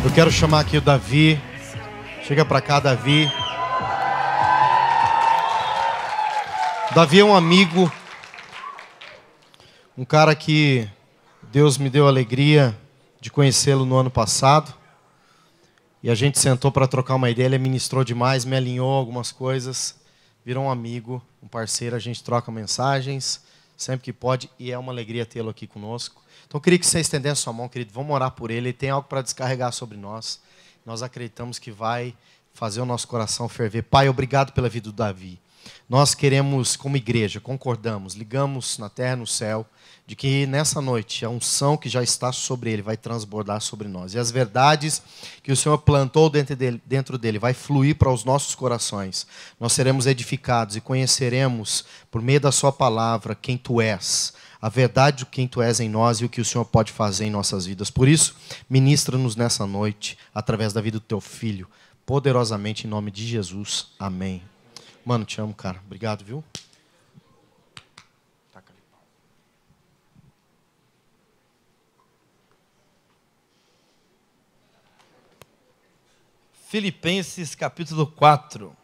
Eu quero chamar aqui o Davi. Chega pra cá, Davi. Davi é um amigo, um cara que Deus me deu a alegria de conhecê-lo no ano passado. E a gente sentou para trocar uma ideia, ele ministrou demais, me alinhou algumas coisas, virou um amigo, um parceiro, a gente troca mensagens sempre que pode e é uma alegria tê-lo aqui conosco. Então eu queria que você estendesse sua mão, querido, vamos orar por ele, ele tem algo para descarregar sobre nós. Nós acreditamos que vai fazer o nosso coração ferver. Pai, obrigado pela vida do Davi. Nós queremos, como igreja, concordamos, ligamos na terra e no céu, de que nessa noite a unção que já está sobre ele vai transbordar sobre nós. E as verdades que o Senhor plantou dentro dele vai fluir para os nossos corações. Nós seremos edificados e conheceremos, por meio da sua palavra, quem tu és. A verdade de quem tu és em nós e o que o Senhor pode fazer em nossas vidas. Por isso, ministra-nos nessa noite, através da vida do teu filho, poderosamente em nome de Jesus. Amém. Mano, te amo, cara. Obrigado, viu? Filipenses capítulo 4.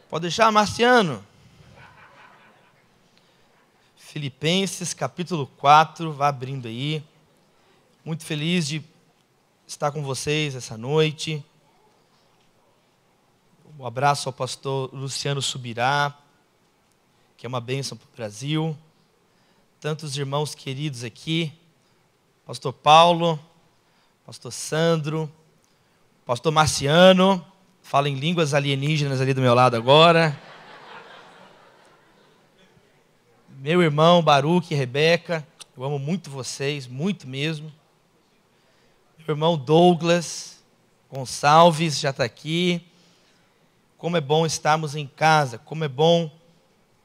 Pode deixar, Marciano. Filipenses capítulo 4, vá abrindo aí. Muito feliz de estar com vocês essa noite. Um abraço ao pastor Luciano Subirá, que é uma bênção para o Brasil. Tantos irmãos queridos aqui. Pastor Paulo, pastor Sandro, pastor Marciano, fala em línguas alienígenas ali do meu lado agora. Meu irmão Baruque e Rebeca, eu amo muito vocês, muito mesmo. Meu irmão Douglas Gonçalves já está aqui. Como é bom estarmos em casa, como é bom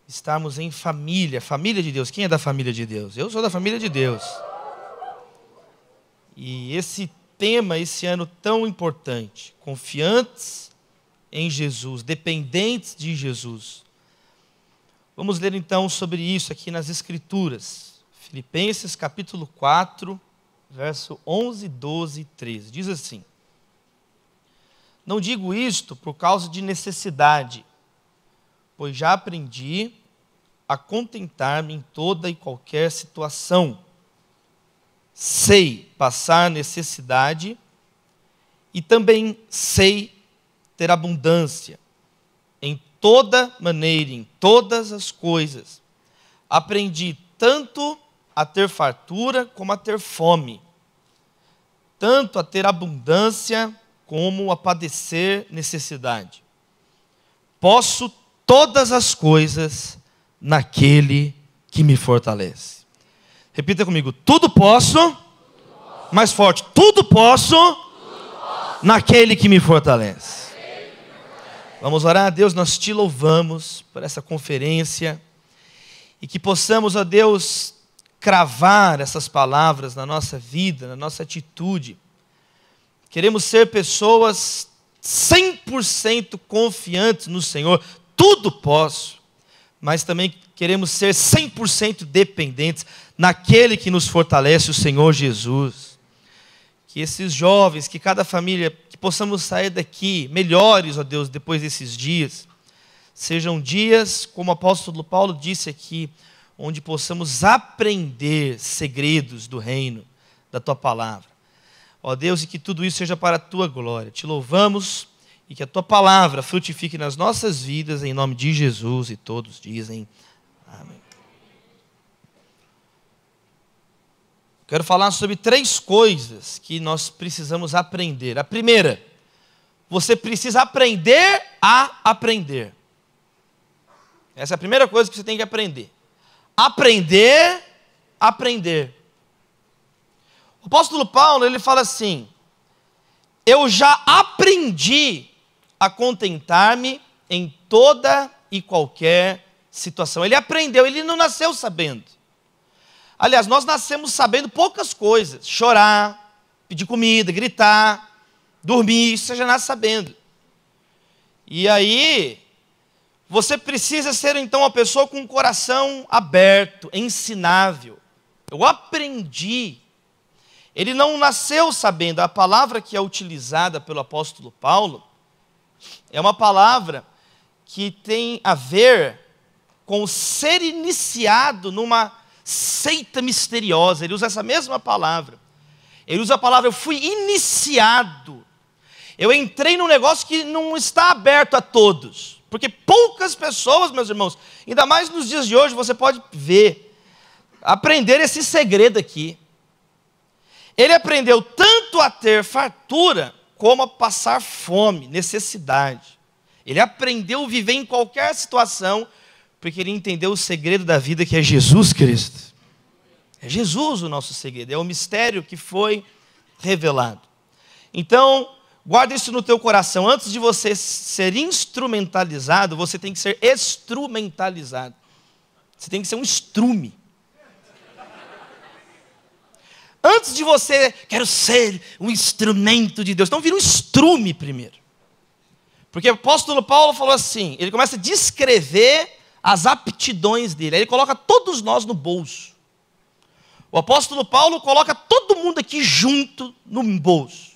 estarmos em família, família de Deus. Quem é da família de Deus? Eu sou da família de Deus. E esse tema, esse ano tão importante, confiantes em Jesus, dependentes de Jesus. Vamos ler então sobre isso aqui nas Escrituras. Filipenses capítulo 4, verso 11, 12 e 13. Diz assim: Não digo isto por causa de necessidade, pois já aprendi a contentar-me em toda e qualquer situação. Sei passar necessidade e também sei ter abundância. Em toda maneira, em todas as coisas, aprendi tanto a ter fartura como a ter fome, tanto a ter abundância como a padecer necessidade. Posso todas as coisas naquele que me fortalece. Repita comigo, tudo posso, mais forte, tudo posso, naquele que me fortalece. Vamos orar a Deus, nós te louvamos por essa conferência e que possamos, ó Deus, cravar essas palavras na nossa vida, na nossa atitude. Queremos ser pessoas 100% confiantes no Senhor, tudo posso, mas também queremos ser 100% dependentes naquele que nos fortalece, o Senhor Jesus. Que esses jovens, que cada família, que possamos sair daqui melhores, ó Deus, depois desses dias. Sejam dias, como o apóstolo Paulo disse aqui, onde possamos aprender segredos do reino, da Tua palavra. Ó Deus, e que tudo isso seja para a Tua glória. Te louvamos e que a Tua palavra frutifique nas nossas vidas, em nome de Jesus, e todos dizem amém. Quero falar sobre 3 coisas que nós precisamos aprender. A primeira, você precisa aprender a aprender. Essa é a primeira coisa que você tem que aprender. Aprender a aprender. O apóstolo Paulo, ele fala assim: eu já aprendi a contentar-me em toda e qualquer situação. Ele aprendeu, ele não nasceu sabendo. Aliás, nós nascemos sabendo poucas coisas. Chorar, pedir comida, gritar, dormir, isso você já nasce sabendo. E aí, você precisa ser então uma pessoa com um coração aberto, ensinável. eu aprendi. Ele não nasceu sabendo. A palavra que é utilizada pelo apóstolo Paulo é uma palavra que tem a ver com ser iniciado numa seita misteriosa. Ele usa essa mesma palavra. Ele usa a palavra, eu fui iniciado. Eu entrei num negócio que não está aberto a todos. Porque poucas pessoas, meus irmãos, ainda mais nos dias de hoje, você pode ver, aprender esse segredo aqui. Ele aprendeu tanto a ter fartura, como a passar fome, necessidade. Ele aprendeu a viver em qualquer situação, porque ele entendeu o segredo da vida, que é Jesus Cristo. É Jesus o nosso segredo, é o mistério que foi revelado. Então, guarda isso no teu coração. Antes de você ser instrumentalizado, você tem que ser instrumentalizado. Você tem que ser um estrume. Antes de você, quero ser um instrumento de Deus. Então vira um estrume primeiro. Porque o apóstolo Paulo falou assim, ele começa a descrever as aptidões dele. Aí ele coloca todos nós no bolso. O apóstolo Paulo coloca todo mundo aqui junto no bolso.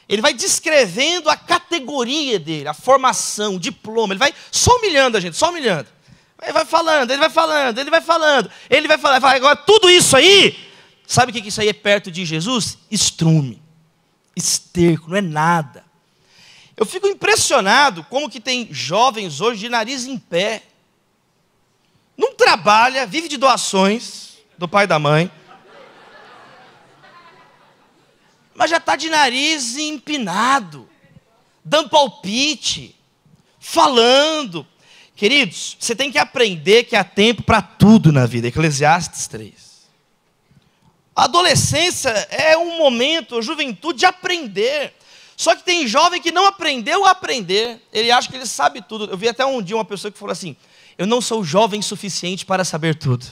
Ele vai descrevendo a categoria dele, a formação, o diploma. Ele vai só humilhando a gente, só humilhando. Ele vai falando, ele vai falando, ele vai falando. Ele vai falando. Agora tudo isso aí... Sabe o que isso aí é perto de Jesus? Estrume, esterco, não é nada. Eu fico impressionado como que tem jovens hoje de nariz em pé. Não trabalha, vive de doações do pai e da mãe. Mas já está de nariz empinado, dando palpite, falando. Queridos, você tem que aprender que há tempo para tudo na vida. Eclesiastes 3. A adolescência é um momento, a juventude, de aprender. Só que tem jovem que não aprendeu a aprender. Ele acha que ele sabe tudo. Eu vi até um dia uma pessoa que falou assim, eu não sou jovem suficiente para saber tudo.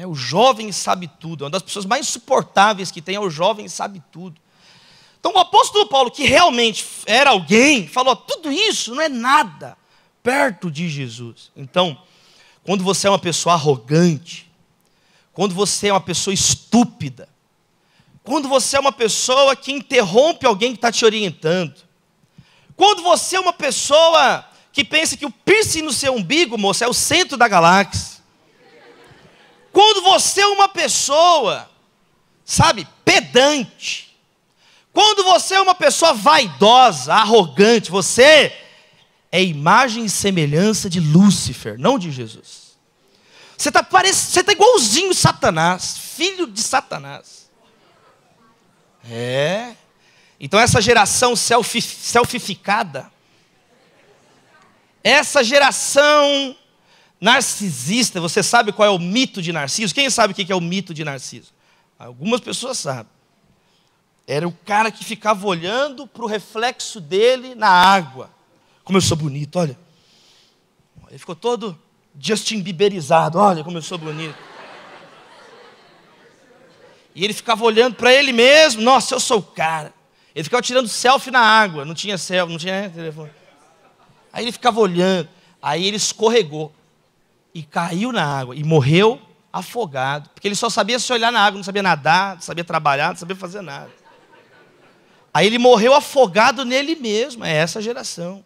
O jovem sabe tudo. Uma das pessoas mais insuportáveis que tem é o jovem sabe tudo. Então o apóstolo Paulo, que realmente era alguém, falou, tudo isso não é nada perto de Jesus. Então, quando você é uma pessoa arrogante, quando você é uma pessoa estúpida, quando você é uma pessoa que interrompe alguém que está te orientando, quando você é uma pessoa que pensa que o piercing no seu umbigo, moço, é o centro da galáxia, quando você é uma pessoa, sabe, pedante, quando você é uma pessoa vaidosa, arrogante, você é imagem e semelhança de Lúcifer, não de Jesus. Você está igualzinho Satanás, filho de Satanás. Então essa geração selfificada, essa geração narcisista, você sabe qual é o mito de Narciso? Quem sabe o que é o mito de Narciso? Algumas pessoas sabem. Era o cara que ficava olhando para o reflexo dele na água. Como eu sou bonito, olha. Ele ficou todo Justin Bieberizado, olha como eu sou bonito. E ele ficava olhando para ele mesmo, nossa, eu sou o cara. Ele ficava tirando selfie na água, não tinha selfie, não tinha telefone. Aí ele ficava olhando, aí ele escorregou e caiu na água e morreu afogado, porque ele só sabia se olhar na água, não sabia nadar, não sabia trabalhar, não sabia fazer nada. Aí ele morreu afogado nele mesmo, é essa geração.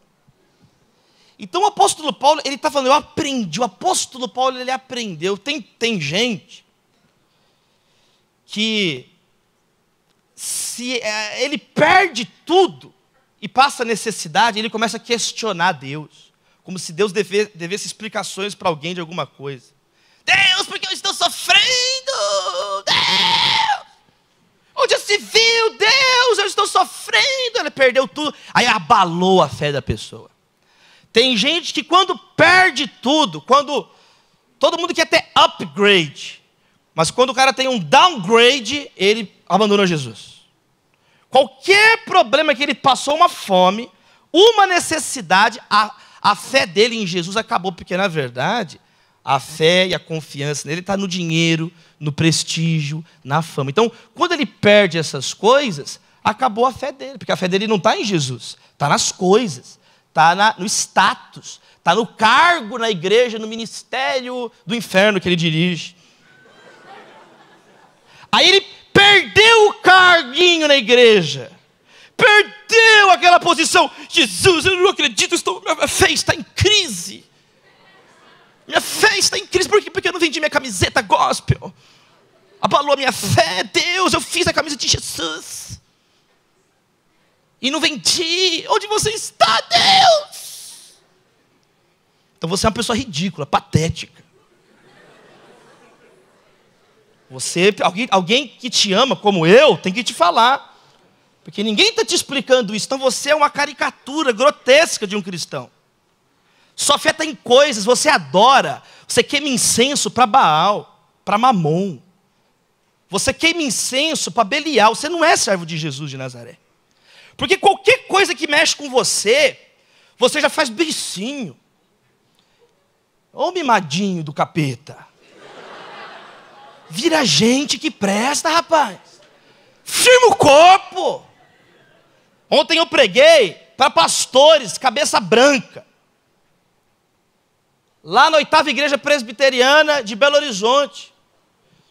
Então o apóstolo Paulo, ele está falando, eu aprendi. O apóstolo Paulo, ele aprendeu. Tem gente que, se ele perde tudo e passa necessidade, ele começa a questionar Deus. Como se Deus devesse explicações para alguém de alguma coisa. Deus, porque eu estou sofrendo? Deus! Onde já se viu? Deus, eu estou sofrendo. Ele perdeu tudo. Aí abalou a fé da pessoa. Tem gente que quando perde tudo, quando todo mundo quer ter upgrade, mas quando o cara tem um downgrade, ele abandona Jesus. Qualquer problema que ele passou, uma fome, uma necessidade, a fé dele em Jesus acabou, porque na verdade, a fé e a confiança nele está no dinheiro, no prestígio, na fama. Então, quando ele perde essas coisas, acabou a fé dele, porque a fé dele não está em Jesus, está nas coisas. Está no status, está no cargo na igreja, no ministério do inferno que ele dirige. Aí ele perdeu o carguinho na igreja. Perdeu aquela posição. Jesus, eu não acredito, minha fé está em crise. Minha fé está em crise. Por quê? Porque eu não vendi minha camiseta gospel. Abalou a minha fé. Deus, eu fiz a camisa de Jesus. E não vendi. Onde você está, Deus? Então você é uma pessoa ridícula, patética. Alguém que te ama como eu, tem que te falar. Porque ninguém está te explicando isso. Então você é uma caricatura grotesca de um cristão. Sua fé está em coisas, você adora. Você queima incenso para Baal, para Mamon. Você queima incenso para Belial. Você não é servo de Jesus de Nazaré. Porque qualquer coisa que mexe com você, você já faz beicinho. Ô mimadinho do capeta. Vira gente que presta, rapaz. Firma o corpo. Ontem eu preguei para pastores, cabeça branca. Lá na 8ª Igreja Presbiteriana de Belo Horizonte.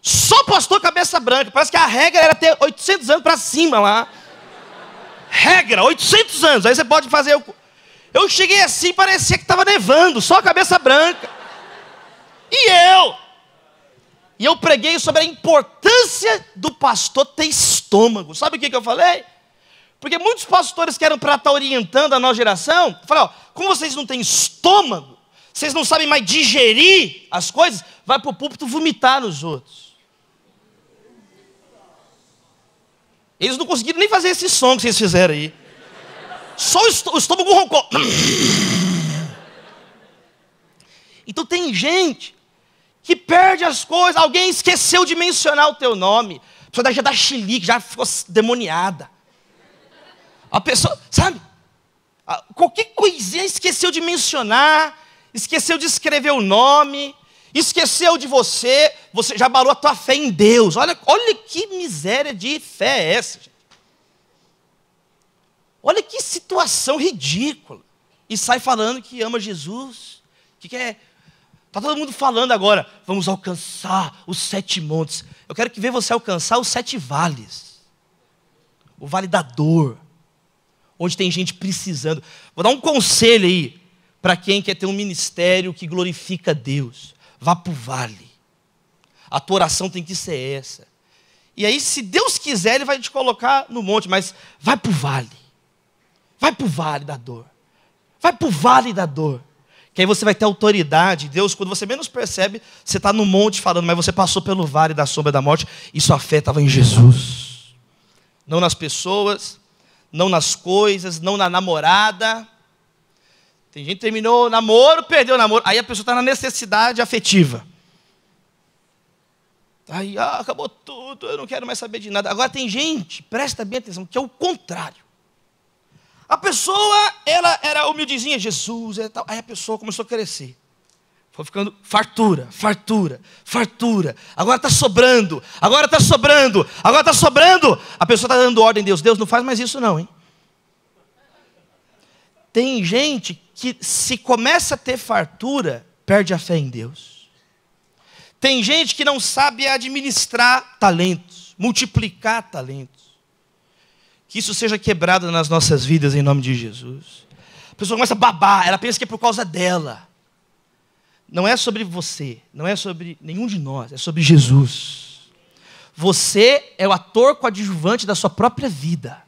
Só pastor cabeça branca. Parece que a regra era ter 800 anos para cima lá. Regra, 800 anos. Aí você pode fazer... Eu cheguei assim, parecia que estava nevando. Só cabeça branca. E eu preguei sobre a importância do pastor ter estômago. Sabe o que eu falei? Porque muitos pastores que eram para estar orientando a nova geração, falaram, como vocês não têm estômago, vocês não sabem mais digerir as coisas, vai para o púlpito vomitar nos outros. Eles não conseguiram nem fazer esse som que vocês fizeram aí. Só o estômago roncou. Então tem gente que perde as coisas. Alguém esqueceu de mencionar o teu nome. A pessoa já dá chilique, já ficou demoniada. A pessoa, sabe? Qualquer coisinha esqueceu de mencionar, esqueceu de escrever o nome, esqueceu de você já abalou a tua fé em Deus. Olha que miséria de fé é essa, gente. Olha que situação ridícula. E sai falando que ama Jesus, que quer... Está todo mundo falando agora, vamos alcançar os 7 montes. Eu quero ver você alcançar os 7 vales. O vale da dor, onde tem gente precisando. Vou dar um conselho aí, para quem quer ter um ministério que glorifica Deus. Vá para o vale. A tua oração tem que ser essa. E aí, se Deus quiser, Ele vai te colocar no monte, mas vai para o vale. Vai para o vale da dor. Vai para o vale da dor. Que aí você vai ter autoridade. Deus, quando você menos percebe, você está no monte falando, mas você passou pelo vale da sombra da morte, e sua fé estava em Jesus. Não nas pessoas, não nas coisas, não na namorada. Tem gente que terminou o namoro, perdeu o namoro. Aí a pessoa está na necessidade afetiva. Aí, acabou tudo, eu não quero mais saber de nada. Agora tem gente, presta bem atenção, que é o contrário. A pessoa, ela era humildezinha, Jesus, e tal. Aí a pessoa começou a crescer. Foi ficando fartura, fartura, fartura. Agora está sobrando, agora está sobrando, agora está sobrando. A pessoa está dando ordem a Deus. Deus, não faz mais isso não, hein? Tem gente que se começa a ter fartura, perde a fé em Deus. Tem gente que não sabe administrar talentos, multiplicar talentos. Que isso seja quebrado nas nossas vidas em nome de Jesus. A pessoa começa a babar, ela pensa que é por causa dela. Não é sobre você, não é sobre nenhum de nós, é sobre Jesus. Você é o ator coadjuvante da sua própria vida.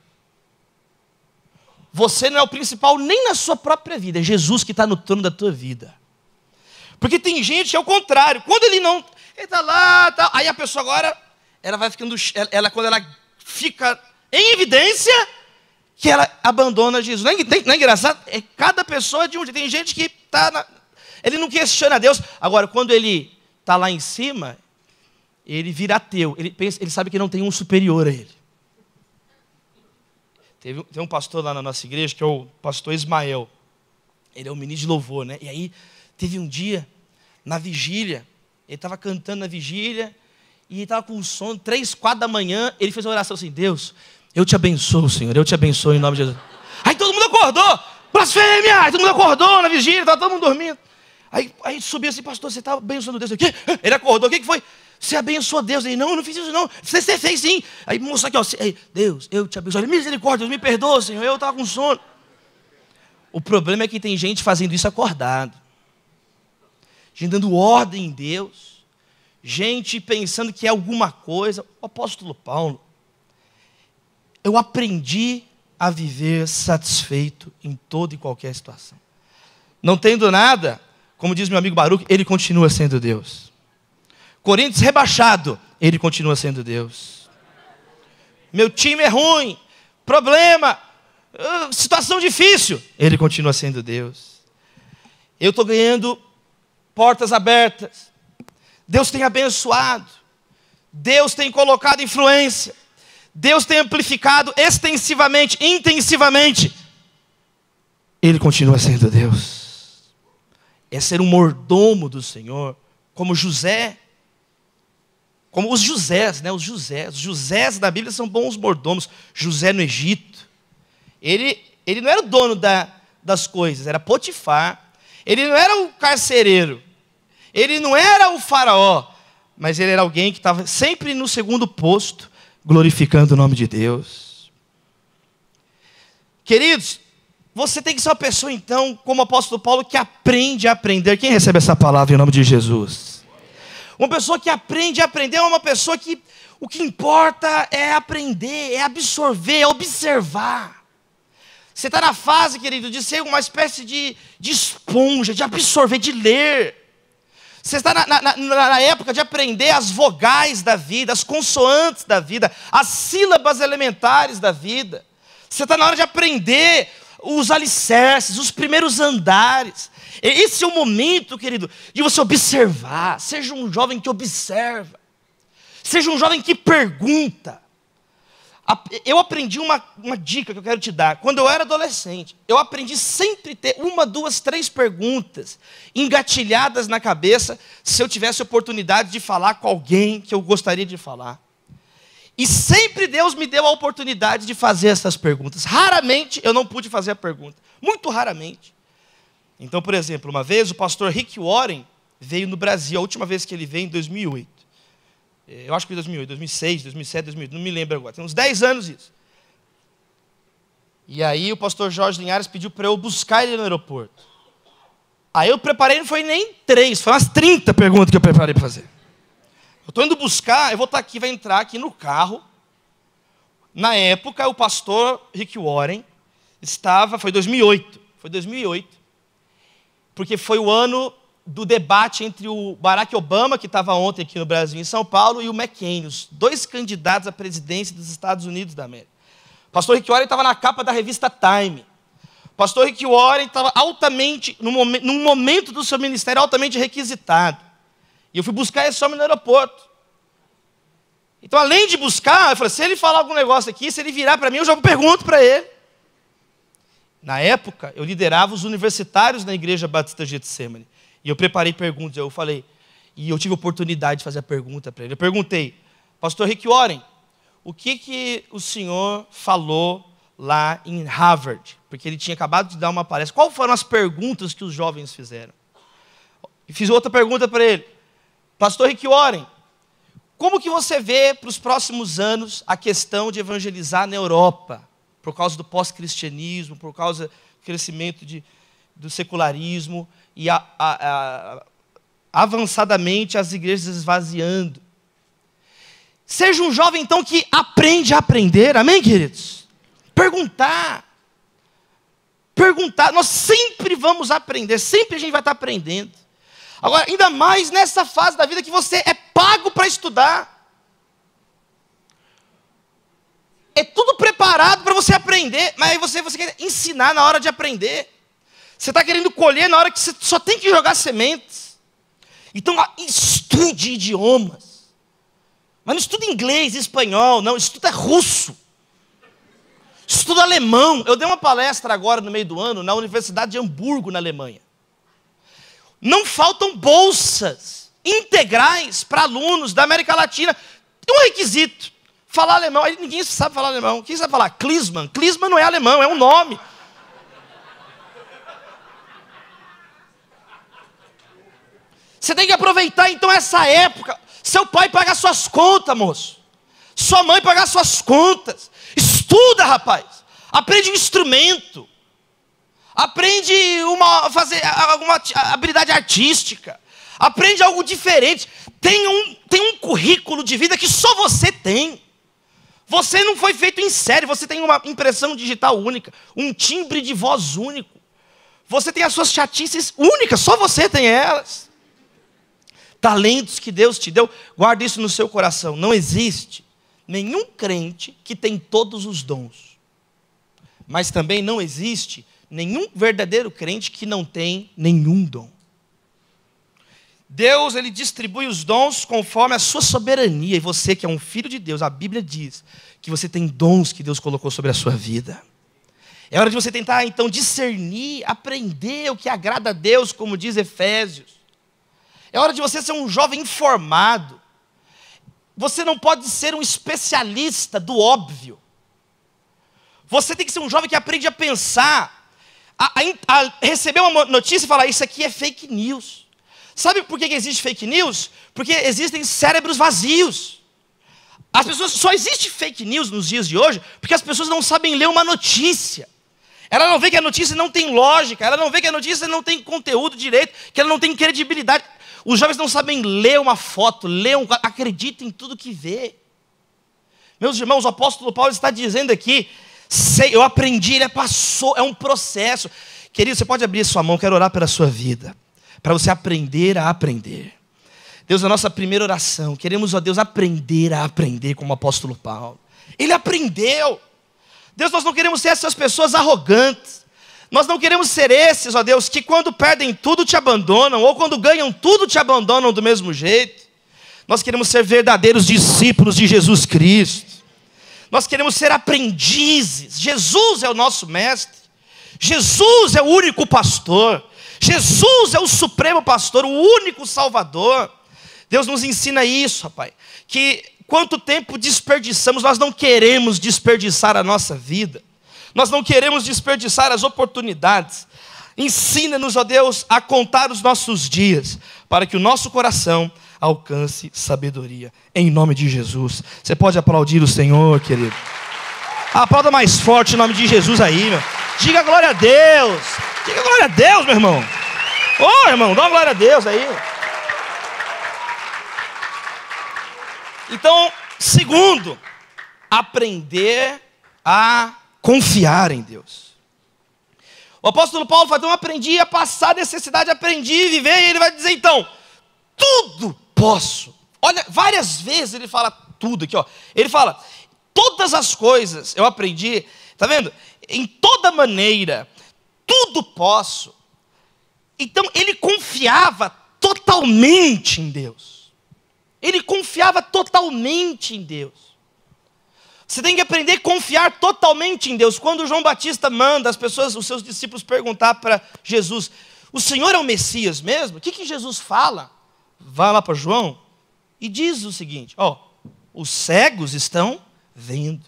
Você não é o principal nem na sua própria vida, é Jesus que está no trono da tua vida. Porque tem gente que é o contrário, quando ele está lá, tá, aí a pessoa agora, ela vai ficando, quando ela fica em evidência, que ela abandona Jesus. Não é engraçado? É cada pessoa de um jeito. Tem gente que está... Ele não questiona Deus. Agora, quando ele está lá em cima, ele vira ateu. Ele sabe que não tem um superior a ele. Tem um pastor lá na nossa igreja, que é o pastor Ismael. Ele é um ministro de louvor, né? E aí, teve um dia, na vigília, ele estava cantando na vigília, e ele estava com sono, 3, 4 da manhã, ele fez uma oração assim, Deus, eu te abençoo, Senhor, eu te abençoo em nome de Jesus. Aí todo mundo acordou, blasfêmia, aí todo mundo acordou na vigília, estava todo mundo dormindo. Aí subiu assim, pastor, você está abençoando Deus aqui? Ele acordou, o que foi? Você abençoa Deus. Ele, não, eu não fiz isso não. Você fez sim. Aí moça aqui, ó, Deus, eu te abençoo. Ele, misericórdia, Deus me perdoa, Senhor, eu estava com sono. O problema é que tem gente fazendo isso acordado. Gente dando ordem em Deus. Gente pensando que é alguma coisa. O apóstolo Paulo, eu aprendi a viver satisfeito em toda e qualquer situação. Não tendo nada, como diz meu amigo Baruch, ele continua sendo Deus. Corinthians rebaixado, ele continua sendo Deus. Meu time é ruim, problema, situação difícil, ele continua sendo Deus. Eu estou ganhando portas abertas. Deus tem abençoado. Deus tem colocado influência. Deus tem amplificado extensivamente, intensivamente. Ele continua sendo Deus. É ser um mordomo do Senhor, como José. Como os Josés, né? Os Josés da Bíblia são bons mordomos. José no Egito. Ele não era o dono das coisas, era Potifar. Ele não era o carcereiro. Ele não era o faraó. Mas ele era alguém que estava sempre no segundo posto, glorificando o nome de Deus. Queridos, você tem que ser uma pessoa, então, como o apóstolo Paulo, que aprende a aprender. Quem recebe essa palavra em nome de Jesus? Uma pessoa que aprende a aprender é uma pessoa que o que importa é aprender, é absorver, é observar. Você está na fase, querido, de ser uma espécie de esponja, de absorver, de ler. Você está na época de aprender as vogais da vida, as consoantes da vida, as sílabas elementares da vida. Você está na hora de aprender os alicerces, os primeiros andares. Esse é o momento, querido, de você observar. Seja um jovem que observa. Seja um jovem que pergunta. Eu aprendi uma dica que eu quero te dar. Quando eu era adolescente, eu aprendi sempre ter 1, 2, 3 perguntas engatilhadas na cabeça, se eu tivesse oportunidade de falar com alguém que eu gostaria de falar. E sempre Deus me deu a oportunidade de fazer essas perguntas. Raramente eu não pude fazer a pergunta. Muito raramente. Então, por exemplo, uma vez o pastor Rick Warren veio no Brasil. A última vez que ele veio em 2008. Eu acho que foi 2008, 2006, 2007, 2008, não me lembro agora. Tem uns 10 anos isso. E aí o pastor Jorge Linhares pediu para eu buscar ele no aeroporto. Aí eu preparei, não foi nem 3, foi umas 30 perguntas que eu preparei para fazer. Eu estou indo buscar, eu vou estar aqui, vai entrar aqui no carro. Na época, o pastor Rick Warren foi 2008. Foi 2008. Porque foi o ano do debate entre o Barack Obama, que estava ontem aqui no Brasil, em São Paulo, e o McCain, os 2 candidatos à presidência dos Estados Unidos da América. O pastor Rick Warren estava na capa da revista Time. O pastor Rick Warren estava altamente, num momento do seu ministério, altamente requisitado. E eu fui buscar esse homem no aeroporto. Então, além de buscar, eu falei, se ele falar algum negócio aqui, se ele virar para mim, eu já pergunto para ele. Na época, eu liderava os universitários na Igreja Batista Getsemane. E eu preparei perguntas, eu falei, e eu tive a oportunidade de fazer a pergunta para ele. Eu perguntei, pastor Rick Warren, o que o senhor falou lá em Harvard? Porque ele tinha acabado de dar uma palestra. Quais foram as perguntas que os jovens fizeram? E fiz outra pergunta para ele. Pastor Rick Warren, como que você vê para os próximos anos a questão de evangelizar na Europa? Por causa do pós-cristianismo, por causa do crescimento do secularismo e avançadamente as igrejas esvaziando. Seja um jovem, então, que aprende a aprender. Amém, queridos? Perguntar. Nós sempre vamos aprender. Sempre a gente vai estar aprendendo. Agora, ainda mais nessa fase da vida que você é pago para estudar. É tudo preparado para você aprender. Mas aí você quer ensinar na hora de aprender. Você está querendo colher na hora que você só tem que jogar sementes. Então, estude idiomas. Mas não estuda inglês, espanhol, não. Estuda russo. Estuda alemão. Eu dei uma palestra agora no meio do ano na Universidade de Hamburgo, na Alemanha. Não faltam bolsas integrais para alunos da América Latina. Tem um requisito. Falar alemão. Aí ninguém sabe falar alemão. Quem sabe falar? Klinsmann. Klinsmann não é alemão, é um nome. Você tem que aproveitar, então, essa época. Seu pai paga suas contas, moço. Sua mãe paga suas contas. Estuda, rapaz. Aprende um instrumento. Aprende fazer alguma habilidade artística. Aprende algo diferente. Tem um currículo de vida que só você tem. Você não foi feito em série. Você tem uma impressão digital única. Um timbre de voz único. Você tem as suas chatices únicas. Só você tem elas. Talentos que Deus te deu. Guarda isso no seu coração. Não existe nenhum crente que tem todos os dons. Mas também não existe nenhum verdadeiro crente que não tem nenhum dom. Deus, ele distribui os dons conforme a sua soberania. E você que é um filho de Deus, a Bíblia diz que você tem dons que Deus colocou sobre a sua vida. É hora de você tentar, então, discernir, aprender o que agrada a Deus, como diz Efésios. É hora de você ser um jovem informado. Você não pode ser um especialista do óbvio. Você tem que ser um jovem que aprende a pensar, a receber uma notícia e falar, isso aqui é fake news. Sabe por que existe fake news? Porque existem cérebros vazios. As pessoas, só existe fake news nos dias de hoje porque as pessoas não sabem ler uma notícia. Ela não vê que a notícia não tem lógica, ela não vê que a notícia não tem conteúdo direito, que ela não tem credibilidade. Os jovens não sabem ler uma foto, acreditam em tudo que vê. Meus irmãos, o apóstolo Paulo está dizendo aqui, eu aprendi, ele passou, é um processo. Querido, você pode abrir sua mão, quero orar pela sua vida. Para você aprender a aprender. Deus, a nossa primeira oração, queremos, ó Deus, aprender a aprender como o apóstolo Paulo. Ele aprendeu. Deus, nós não queremos ser essas pessoas arrogantes. Nós não queremos ser esses, ó Deus, que quando perdem tudo te abandonam, ou quando ganham tudo te abandonam do mesmo jeito. Nós queremos ser verdadeiros discípulos de Jesus Cristo. Nós queremos ser aprendizes. Jesus é o nosso mestre. Jesus é o único pastor. Jesus é o supremo pastor, o único salvador. Deus nos ensina isso, rapaz. Que quanto tempo desperdiçamos, nós não queremos desperdiçar a nossa vida. Nós não queremos desperdiçar as oportunidades. Ensina-nos, ó Deus, a contar os nossos dias, para que o nosso coração alcance sabedoria. Em nome de Jesus. Você pode aplaudir o Senhor, querido. Aplauda mais forte em nome de Jesus aí, meu. Diga glória a Deus. Diga glória a Deus, meu irmão. Ô, irmão, dá uma glória a Deus aí. Então, segundo, aprender a confiar em Deus. O apóstolo Paulo fala, então aprendi a passar necessidade, aprendi a viver, e ele vai dizer então, tudo posso. Olha, várias vezes ele fala tudo aqui, ó. Ele fala, todas as coisas eu aprendi, tá vendo? Em toda maneira, tudo posso. Então ele confiava totalmente em Deus. Ele confiava totalmente em Deus. Você tem que aprender a confiar totalmente em Deus. Quando João Batista manda as pessoas, os seus discípulos perguntar para Jesus, o Senhor é o Messias mesmo? O que Jesus fala? Vai lá para João e diz o seguinte, ó, os cegos estão vendo.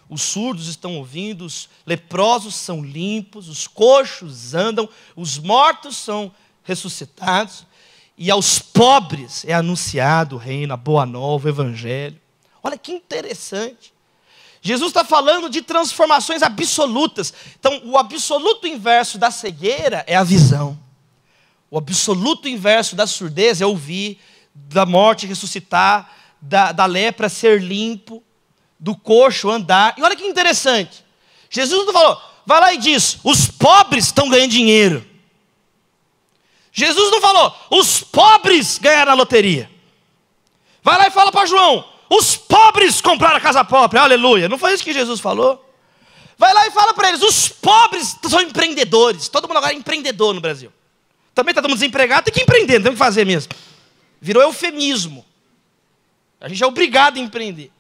Os surdos estão ouvindo, os leprosos são limpos, os coxos andam, os mortos são ressuscitados, e aos pobres é anunciado o reino, a boa nova, o evangelho. Olha que interessante. Jesus está falando de transformações absolutas. Então, o absoluto inverso da cegueira é a visão. O absoluto inverso da surdez é ouvir, da morte ressuscitar, da lepra ser limpo, do coxo andar. E olha que interessante. Jesus não falou, vai lá e diz, os pobres estão ganhando dinheiro. Jesus não falou, os pobres ganharam a loteria. Vai lá e fala para João, os pobres compraram a casa própria, aleluia. Não foi isso que Jesus falou? Vai lá e fala para eles, os pobres são empreendedores. Todo mundo agora é empreendedor no Brasil. Também está todo mundo desempregado, tem que empreender, não tem o que fazer mesmo. Virou eufemismo. A gente é obrigado a empreender.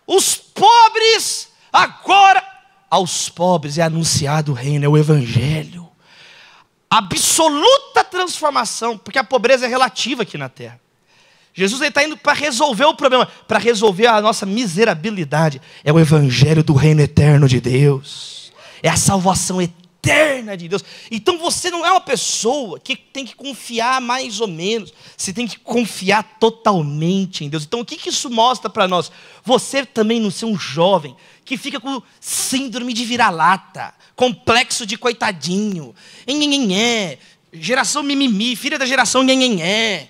Os pobres, agora, aos pobres é anunciado o reino, é o evangelho. Absoluta transformação, porque a pobreza é relativa aqui na terra. Jesus está indo para resolver o problema, para resolver a nossa miserabilidade. É o evangelho do reino eterno de Deus. É a salvação eterna eterna de Deus. Então você não é uma pessoa que tem que confiar mais ou menos. Você tem que confiar totalmente em Deus. Então o que isso mostra para nós? Você também não ser um jovem que fica com síndrome de vira-lata, complexo de coitadinho, geração mimimi, filha da geração nhenhenhé.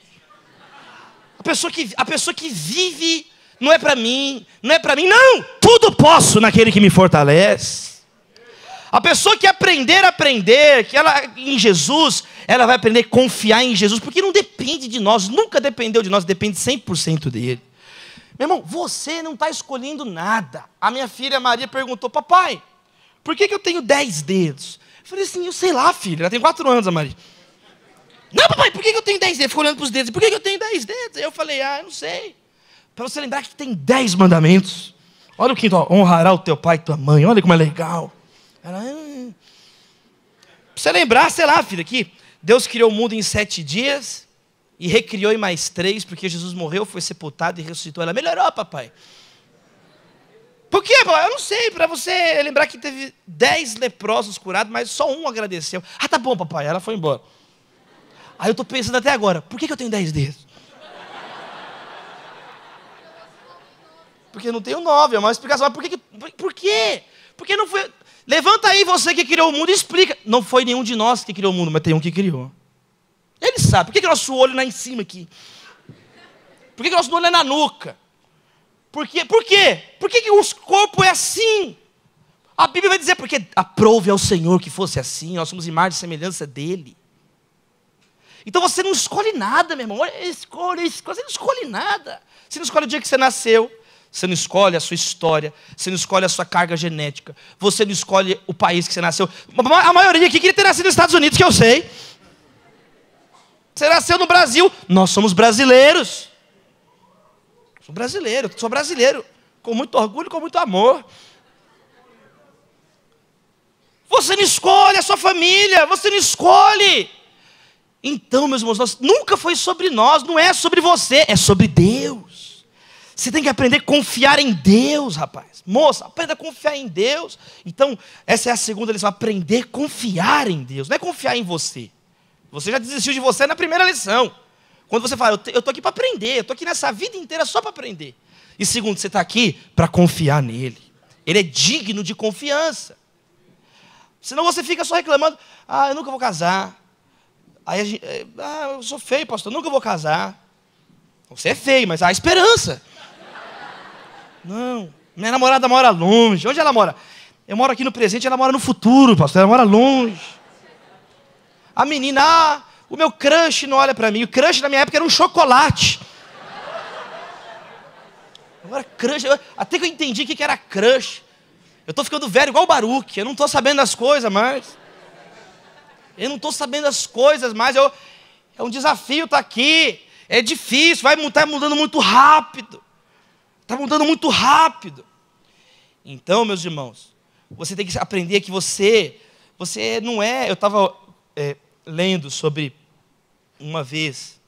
A pessoa que vive, não é para mim, não, tudo posso naquele que me fortalece. A pessoa que aprender, que ela em Jesus, ela vai aprender a confiar em Jesus, porque não depende de nós, nunca dependeu de nós, depende 100% dele. Meu irmão, você não está escolhendo nada. A minha filha Maria perguntou, papai, por que eu tenho 10 dedos? Eu falei assim, eu sei lá, filha, ela tem 4 anos, a Maria. Não, papai, por que eu tenho 10 dedos? Ficou olhando para os dedos, por que eu tenho 10 dedos? Aí eu falei, eu não sei. Para você lembrar que tem 10 mandamentos. Olha o quinto, honrará o teu pai e tua mãe, olha como é legal. Ela, pra você lembrar, sei lá, filha, que Deus criou o mundo em 7 dias e recriou em mais 3, porque Jesus morreu, foi sepultado e ressuscitou. Ela melhorou, papai. Por quê, papai? Eu não sei, para você lembrar que teve 10 leprosos curados, mas só um agradeceu. Tá bom, papai, ela foi embora. Aí eu estou pensando até agora, por que eu tenho 10 dedos? Porque eu não tenho 9, é uma explicação. Mas por quê? Porque não foi... Levanta aí você que criou o mundo e explica. Não foi nenhum de nós que criou o mundo, mas tem um que criou. Ele sabe. Por que nosso olho não é em cima aqui? Por que nosso olho é na nuca? Por quê? Por que o corpo é assim? A Bíblia vai dizer, porque aprove ao Senhor que fosse assim, nós somos imagem e semelhança dele. Então você não escolhe nada, meu irmão. Você não escolhe nada. Você não escolhe o dia que você nasceu. Você não escolhe a sua história. Você não escolhe a sua carga genética. Você não escolhe o país que você nasceu. A maioria aqui queria ter nascido nos Estados Unidos, que eu sei. Você nasceu no Brasil. Nós somos brasileiros. Sou brasileiro. Com muito orgulho, com muito amor. Você não escolhe a sua família. Você não escolhe. Então, meus irmãos, nunca foi sobre nós. Não é sobre você. É sobre Deus. Você tem que aprender a confiar em Deus, rapaz. Moça, aprenda a confiar em Deus. Então, essa é a segunda lição. Aprender a confiar em Deus. Não é confiar em você. Você já desistiu de você na primeira lição. Quando você fala, eu estou aqui para aprender. Eu estou aqui nessa vida inteira só para aprender. E segundo, você está aqui para confiar nele. Ele é digno de confiança. Senão você fica só reclamando. Eu nunca vou casar. Aí eu sou feio, pastor, nunca vou casar. Você é feio, mas há esperança. Não, minha namorada mora longe. Onde ela mora? Eu moro aqui no presente, ela mora no futuro, pastor. Ela mora longe. A menina, o meu crush não olha para mim. O crush na minha época era um chocolate. Agora crush, até que eu entendi o que era crush. Eu estou ficando velho igual o Baruque. Eu não estou sabendo das coisas mais. É um desafio estar aqui. É difícil, está mudando muito rápido. Está mudando muito rápido. Então, meus irmãos, você tem que aprender que você não é... Eu estava lendo sobre uma vez,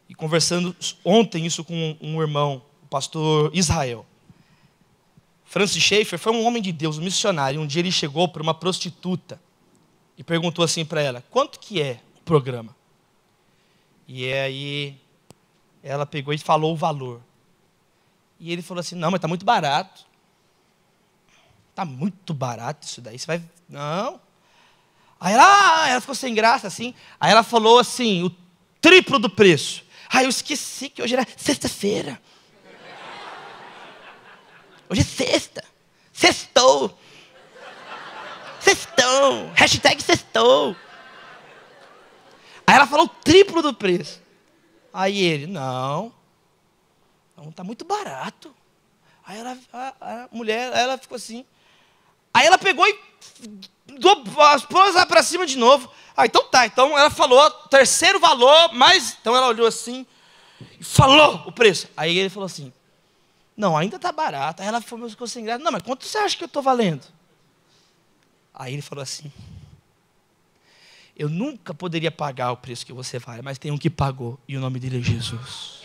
e conversando ontem isso com um irmão, o pastor Israel. Francis Schaeffer foi um homem de Deus, um missionário. Um dia ele chegou para uma prostituta e perguntou assim para ela, quanto que é o programa? E aí ela pegou e falou o valor. E ele falou assim, não, mas está muito barato. Está muito barato isso daí. Você vai... Não. Aí ela ficou sem graça assim. Aí ela falou assim, o triplo do preço. Eu esqueci que hoje era sexta-feira. Hoje é sexta. Sextou. Hashtag sextou. Aí ela falou o triplo do preço. Aí ele, não está muito barato. Aí a mulher, ela ficou assim. Aí ela pegou e pôs ela para cima de novo. Então tá. Então ela falou, terceiro valor, mas... Então ela olhou assim e falou o preço. Aí ele falou assim, não, ainda está barato. Aí ela ficou sem graça. Não, mas quanto você acha que eu estou valendo? Aí ele falou assim, eu nunca poderia pagar o preço que você vale, mas tem um que pagou, e o nome dele é Jesus.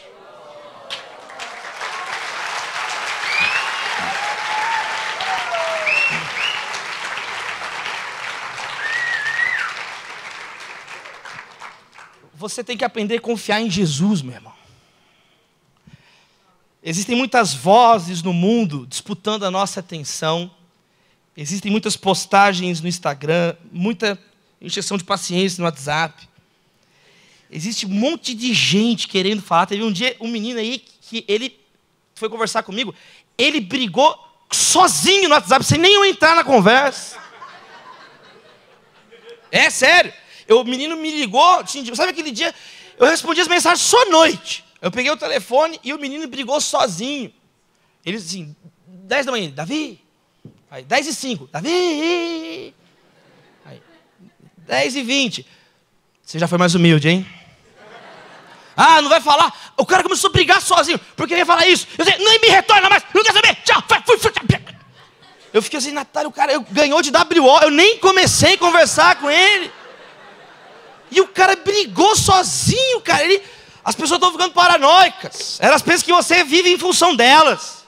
você tem que aprender a confiar em Jesus, meu irmão. Existem muitas vozes no mundo disputando a nossa atenção. Existem muitas postagens no Instagram, muita encheção de paciência no WhatsApp. Existe um monte de gente querendo falar. Teve um dia um menino aí que ele foi conversar comigo, ele brigou sozinho no WhatsApp, sem nem eu entrar na conversa. É sério. O menino me ligou, sabe aquele dia, eu respondi as mensagens só à noite. Eu peguei o telefone e o menino brigou sozinho. Ele disse assim, 10 da manhã, Davi. Aí, 10h05, Davi. Aí, 10h20. Você já foi mais humilde, hein? Ah, não vai falar? O cara começou a brigar sozinho, porque ele ia falar isso. Eu disse, nem me retorna mais, não quer saber. Tchau, fui. Eu fiquei assim, Natália, o cara ganhou de WO, eu nem comecei a conversar com ele. E o cara brigou sozinho, cara. As pessoas estão ficando paranoicas. Elas pensam que você vive em função delas.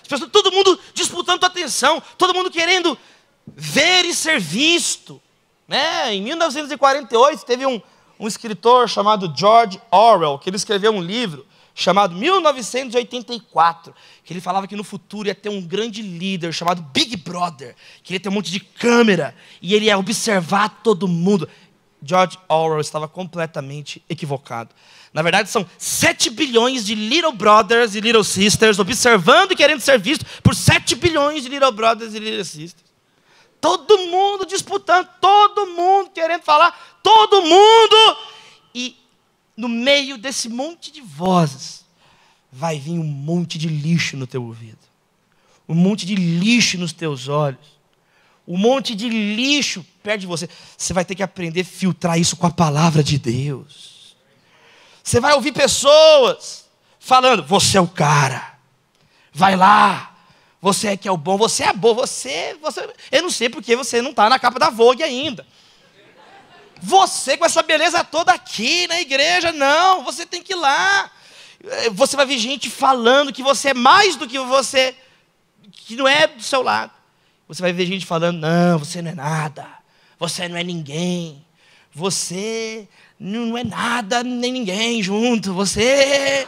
As pessoas, todo mundo disputando tua atenção, todo mundo querendo ver e ser visto. Né? Em 1948, teve um escritor chamado George Orwell, que ele escreveu um livro chamado 1984, que ele falava que no futuro ia ter um grande líder chamado Big Brother, que ia ter um monte de câmera, e ele ia observar todo mundo. George Orwell estava completamente equivocado. Na verdade, são 7 bilhões de little brothers e little sisters observando e querendo ser vistos por 7 bilhões de little brothers e little sisters. Todo mundo disputando, todo mundo querendo falar, todo mundo. E no meio desse monte de vozes, vai vir um monte de lixo no teu ouvido. Um monte de lixo nos teus olhos. Um monte de lixo perto de você. Você vai ter que aprender a filtrar isso com a palavra de Deus. Você vai ouvir pessoas falando, você é o cara. Vai lá. Você é que é o bom, você é bom, você... Eu não sei porque você não está na capa da Vogue ainda. Você com essa beleza toda aqui na igreja, não, você tem que ir lá. Você vai ver gente falando que você é mais do que você, que não é do seu lado. Você vai ver gente falando, não, você não é nada, você não é ninguém, você não é nada nem ninguém junto, você...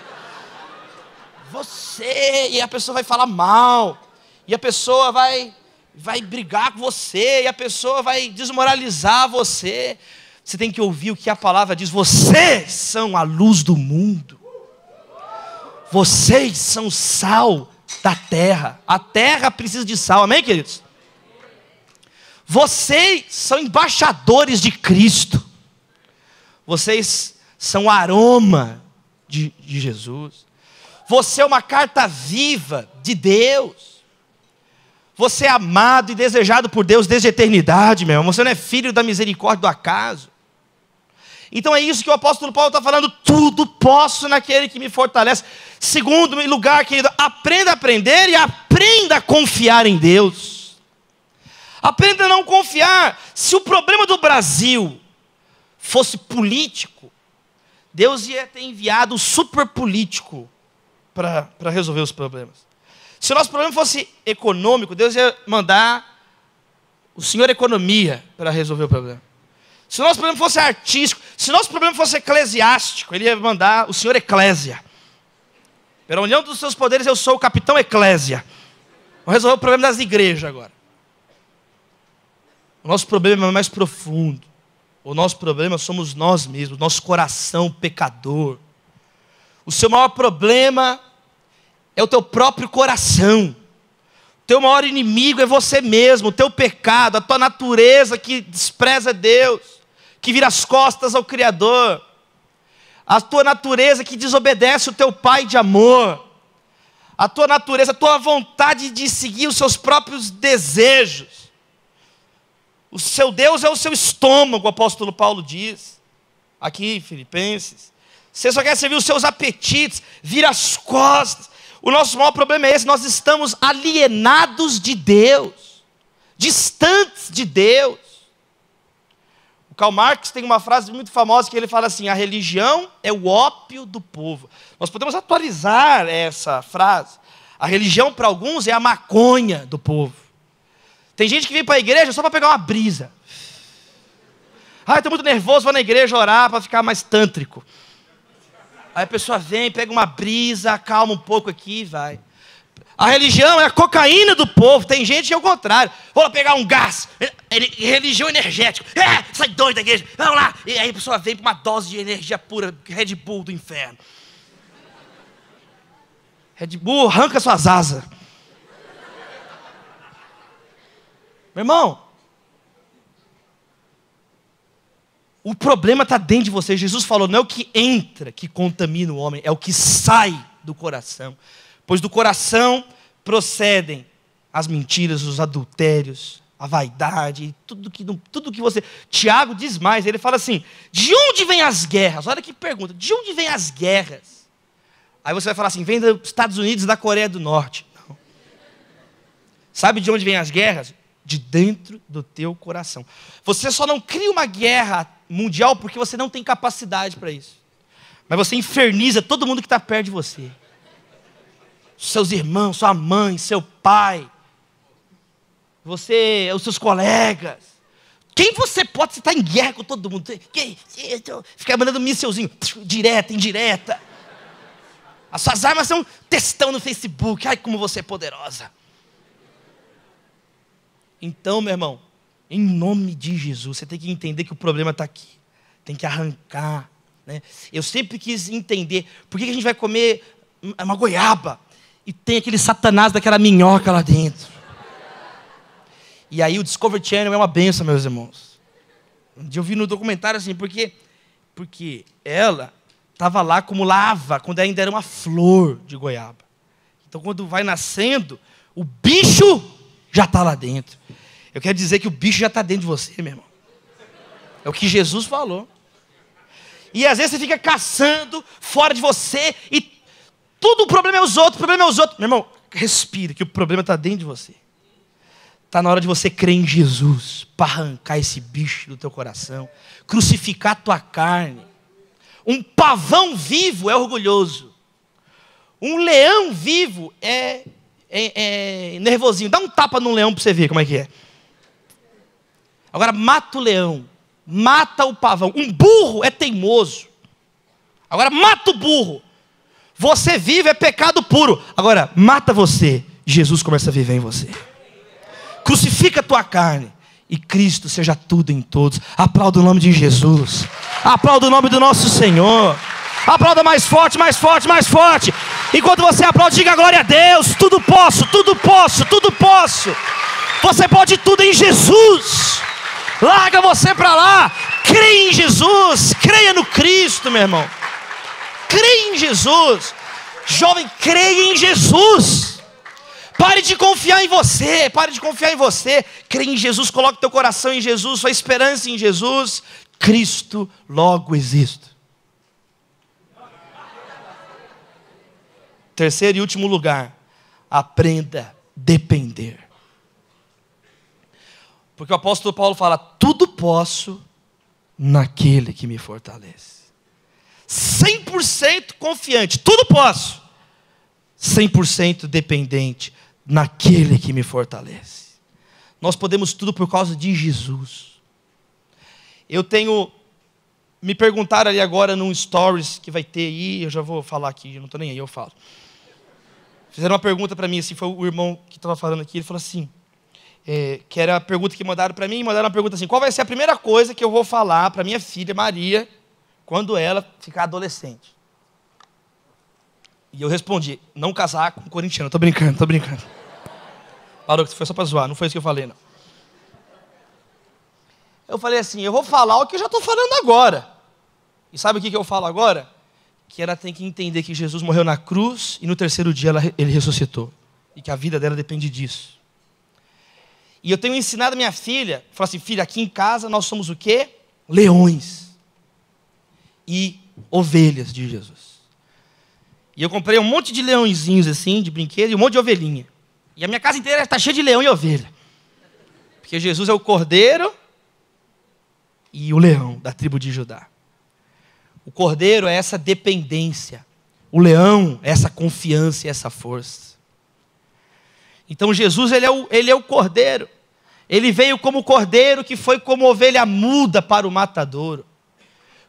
E a pessoa vai falar mal, e a pessoa vai brigar com você, e a pessoa vai desmoralizar você. Você tem que ouvir o que a palavra diz. Vocês são a luz do mundo. Vocês são sal da terra. A terra precisa de sal, amém, queridos? Vocês são embaixadores de Cristo. Vocês são o aroma de Jesus. Você é uma carta viva de Deus. Você é amado e desejado por Deus desde a eternidade, meu irmão. Você não é filho da misericórdia do acaso. Então é isso que o apóstolo Paulo está falando. Tudo posso naquele que me fortalece. Segundo lugar, querido, aprenda a aprender e aprenda a confiar em Deus. Aprenda a não confiar. Se o problema do Brasil fosse político, Deus ia ter enviado o super político para resolver os problemas. Se o nosso problema fosse econômico, Deus ia mandar o Senhor Economia para resolver o problema. Se o nosso problema fosse artístico, se o nosso problema fosse eclesiástico, Ele ia mandar o Senhor Eclésia. Pela união dos seus poderes, eu sou o capitão Eclésia. Vamos resolver o problema das igrejas agora. O nosso problema é mais profundo. O nosso problema somos nós mesmos, nosso coração pecador. O seu maior problema é o teu próprio coração. O teu maior inimigo é você mesmo, o teu pecado, a tua natureza que despreza Deus, que vira as costas ao Criador. A tua natureza que desobedece o teu Pai de amor. A tua natureza, a tua vontade de seguir os seus próprios desejos. O seu Deus é o seu estômago, o apóstolo Paulo diz. Aqui em Filipenses. Você só quer servir os seus apetites, vira as costas. O nosso maior problema é esse, nós estamos alienados de Deus, distantes de Deus. O Karl Marx tem uma frase muito famosa que ele fala assim, a religião é o ópio do povo. Nós podemos atualizar essa frase. A religião para alguns é a maconha do povo. Tem gente que vem para a igreja só para pegar uma brisa. Ah, estou muito nervoso, vou na igreja orar para ficar mais tântrico. Aí a pessoa vem, pega uma brisa, acalma um pouco aqui e vai. A religião é a cocaína do povo. Tem gente que é o contrário. Vou lá pegar um gás. Religião energética. Sai doido da igreja. Vamos lá. E aí a pessoa vem para uma dose de energia pura. Red Bull do inferno. Red Bull arranca suas asas. Meu irmão, o problema está dentro de você. Jesus falou, não é o que entra que contamina o homem, é o que sai do coração. Pois do coração procedem as mentiras, os adultérios, a vaidade, tudo que você... Tiago diz mais, ele fala assim, de onde vêm as guerras? Olha que pergunta, de onde vêm as guerras? Aí você vai falar assim, vem dos Estados Unidos e da Coreia do Norte. Não. Sabe de onde vêm as guerras? De dentro do teu coração. Você só não cria uma guerra mundial porque você não tem capacidade para isso. Mas você inferniza todo mundo que está perto de você. Seus irmãos, sua mãe, seu pai, você, os seus colegas. Quem você pode estar em guerra com todo mundo? Ficar mandando mísselzinho, direta, indireta. As suas armas são textão no Facebook. Ai, como você é poderosa. Então, meu irmão, em nome de Jesus, você tem que entender que o problema está aqui. Tem que arrancar. Né? Eu sempre quis entender por que a gente vai comer uma goiaba e tem aquele satanás daquela minhoca lá dentro. E aí o Discovery Channel é uma benção, meus irmãos. Um dia eu vi no documentário assim, porque ela estava lá como lava, quando ainda era uma flor de goiaba. Então quando vai nascendo, o bicho já está lá dentro. Eu quero dizer que o bicho já está dentro de você, meu irmão. É o que Jesus falou. E às vezes você fica caçando fora de você e tudo o problema é os outros, o problema é os outros. Meu irmão, respira, que o problema está dentro de você. Está na hora de você crer em Jesus, para arrancar esse bicho do teu coração, crucificar a tua carne. Um pavão vivo é orgulhoso. Um leão vivo é nervosinho. Dá um tapa num leão para você ver como é que é. Agora mata o leão, mata o pavão. Um burro é teimoso. Agora mata o burro. Você vive é pecado puro. Agora, mata você. Jesus começa a viver em você. Crucifica a tua carne. E Cristo seja tudo em todos. Aplauda o nome de Jesus. Aplauda o nome do nosso Senhor. Aplauda mais forte, mais forte, mais forte. Enquanto você aplaude, diga glória a Deus. Tudo posso, tudo posso, tudo posso. Você pode tudo em Jesus. Larga você para lá. Creia em Jesus. Creia no Cristo, meu irmão. Creia em Jesus. Jovem, creia em Jesus. Pare de confiar em você. Pare de confiar em você. Creia em Jesus. Coloque teu coração em Jesus. Sua esperança em Jesus. Cristo logo existe. Terceiro e último lugar. Aprenda a depender. Porque o apóstolo Paulo fala, tudo posso naquele que me fortalece. 100% confiante, tudo posso. 100% dependente naquele que me fortalece. Nós podemos tudo por causa de Jesus. Me perguntaram ali agora num stories que vai ter aí, eu já vou falar aqui, eu não estou nem aí, eu falo. Fizeram uma pergunta para mim, assim, foi o irmão que estava falando aqui, ele falou assim, que era a pergunta que mandaram para mim, mandaram uma pergunta assim, qual vai ser a primeira coisa que eu vou falar para minha filha Maria, quando ela ficar adolescente? E eu respondi, não casar com um corintiano, tô brincando. Parou, que foi só para zoar, não foi isso que eu falei, não. Eu falei assim, eu vou falar o que eu já estou falando agora. E sabe o que eu falo agora? Que ela tem que entender que Jesus morreu na cruz e no terceiro dia ele ressuscitou. E que a vida dela depende disso. E eu tenho ensinado a minha filha, falo assim, filha, aqui em casa nós somos o quê? Leões e ovelhas de Jesus. E eu comprei um monte de leõezinhos assim, de brinquedo, e um monte de ovelhinha. E a minha casa inteira está cheia de leão e ovelha. Porque Jesus é o cordeiro e o leão da tribo de Judá. O cordeiro é essa dependência. O leão é essa confiança e essa força. Então Jesus, ele é o cordeiro. Ele veio como cordeiro que foi como ovelha muda para o matadouro.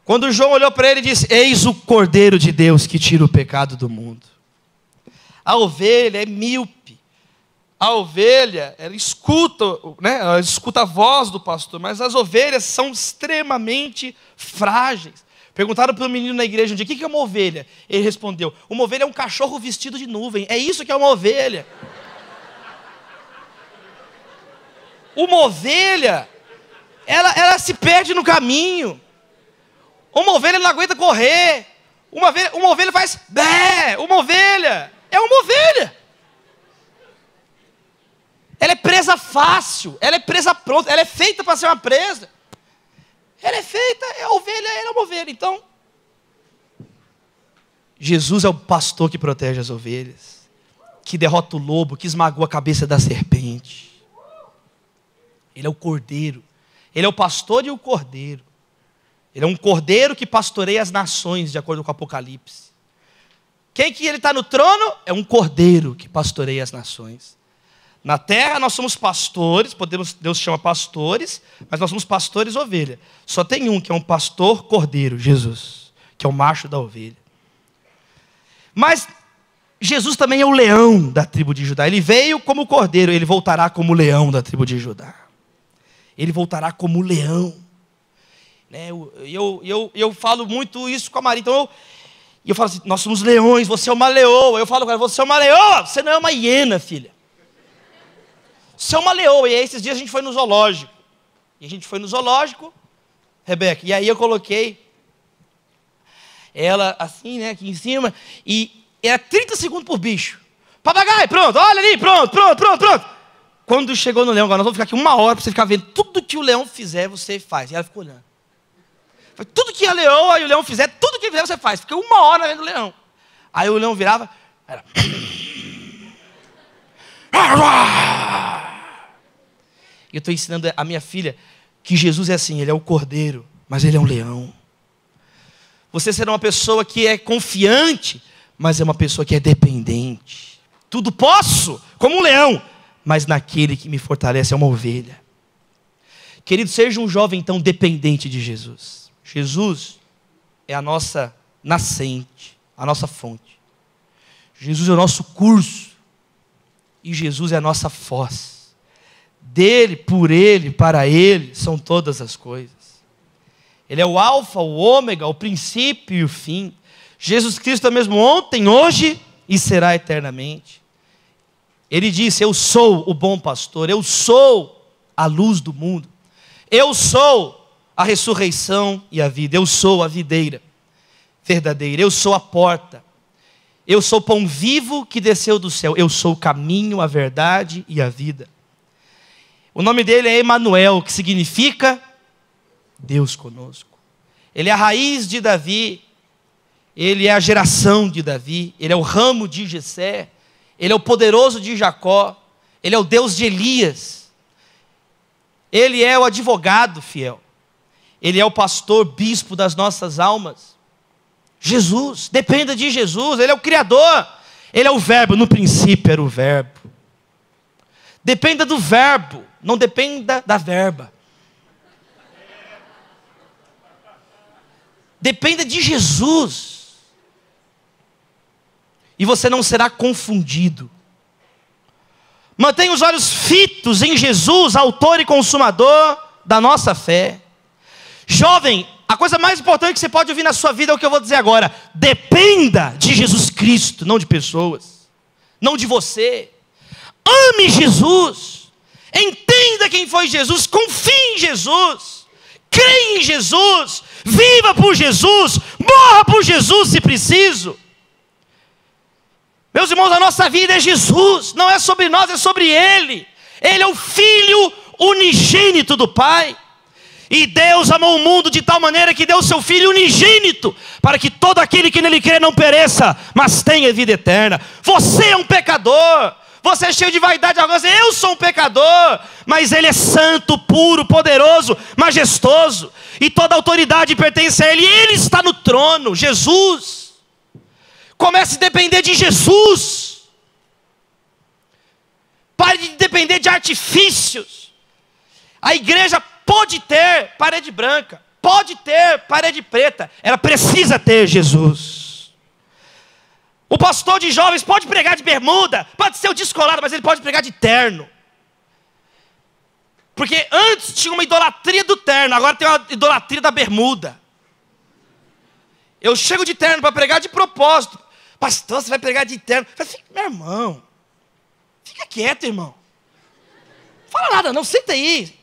Quando João olhou para ele e disse: eis o cordeiro de Deus que tira o pecado do mundo. A ovelha é míope. A ovelha, ela escuta, né? Ela escuta a voz do pastor, mas as ovelhas são extremamente frágeis. Perguntaram para o menino na igreja um dia: o que é uma ovelha? Ele respondeu: uma ovelha é um cachorro vestido de nuvem. É isso que é uma ovelha. Uma ovelha, ela se perde no caminho. Uma ovelha não aguenta correr. Uma ovelha faz bé. Uma ovelha é uma ovelha. Ela é presa fácil. Ela é presa pronta. Ela é feita para ser uma presa. Ela é feita, a ovelha, ela é uma ovelha. Então, Jesus é o pastor que protege as ovelhas, que derrota o lobo, que esmagou a cabeça da serpente. Ele é o cordeiro. Ele é o pastor e o cordeiro. Ele é um cordeiro que pastoreia as nações, de acordo com o Apocalipse. Quem que ele está no trono? É um cordeiro que pastoreia as nações. Na terra nós somos pastores, Deus chama pastores, mas nós somos pastores ovelha. Só tem um que é um pastor cordeiro, Jesus, que é o macho da ovelha. Mas Jesus também é o leão da tribo de Judá. Ele veio como cordeiro, ele voltará como leão da tribo de Judá. Ele voltará como leão. Eu falo muito isso com a Maria. Então eu falo assim: nós somos leões, você é uma leoa. Eu falo com ela: você é uma leoa, você não é uma hiena, filha. Você é uma leoa. E aí, esses dias a gente foi no zoológico. Rebeca, e aí eu coloquei ela assim, né, aqui em cima, e era 30 segundos por bicho. Papagaio, pronto, olha ali, pronto. Quando chegou no leão, agora nós vamos ficar aqui 1 hora para você ficar vendo tudo que o leão fizer, você faz. E ela ficou olhando. Tudo que a leoa e o leão fizer, tudo que ele fizer, você faz. Fiquei 1 hora vendo o leão. Aí o leão virava, era... Eu estou ensinando a minha filha que Jesus é assim, ele é o cordeiro, mas ele é um leão. Você será uma pessoa que é confiante, mas é uma pessoa que é dependente. Tudo posso, como um leão, mas naquele que me fortalece é uma ovelha. Querido, seja um jovem então dependente de Jesus. Jesus é a nossa nascente, a nossa fonte. Jesus é o nosso curso. E Jesus é a nossa foz. Dele, por Ele, para Ele, são todas as coisas. Ele é o alfa, o ômega, o princípio e o fim. Jesus Cristo é o mesmo ontem, hoje e será eternamente. Ele disse: eu sou o bom pastor, eu sou a luz do mundo, eu sou a ressurreição e a vida, eu sou a videira verdadeira, eu sou a porta, eu sou o pão vivo que desceu do céu, eu sou o caminho, a verdade e a vida. O nome dele é Emanuel, que significa Deus conosco. Ele é a raiz de Davi, ele é a geração de Davi, ele é o ramo de Jessé, ele é o poderoso de Jacó, ele é o Deus de Elias, ele é o advogado fiel, ele é o pastor, bispo das nossas almas. Jesus, dependa de Jesus, ele é o Criador, ele é o verbo, no princípio era o verbo. Dependa do verbo, não dependa da verba. Dependa de Jesus. E você não será confundido. Mantenha os olhos fitos em Jesus, autor e consumador da nossa fé. Jovem, a coisa mais importante que você pode ouvir na sua vida é o que eu vou dizer agora. Dependa de Jesus Cristo, não de pessoas, não de você. Ame Jesus. Entenda quem foi Jesus. Confie em Jesus. Creia em Jesus. Viva por Jesus. Morra por Jesus se preciso. Meus irmãos, a nossa vida é Jesus. Não é sobre nós, é sobre Ele. Ele é o Filho unigênito do Pai. E Deus amou o mundo de tal maneira que deu o seu Filho unigênito, para que todo aquele que nele crê não pereça, mas tenha vida eterna. Você é um pecador, você é cheio de vaidade e arrogância. Eu sou um pecador, mas Ele é santo, puro, poderoso, majestoso, e toda autoridade pertence a Ele, e Ele está no trono, Jesus. Comece a depender de Jesus. Pare de depender de artifícios. A igreja pode ter parede branca, pode ter parede preta, ela precisa ter Jesus. O pastor de jovens pode pregar de bermuda, pode ser o descolado, mas ele pode pregar de terno. Porque antes tinha uma idolatria do terno, agora tem uma idolatria da bermuda. Eu chego de terno para pregar de propósito. Pastor, você vai pregar de terno? Eu falei, meu irmão, fica quieto, irmão. Não fala nada não, senta aí.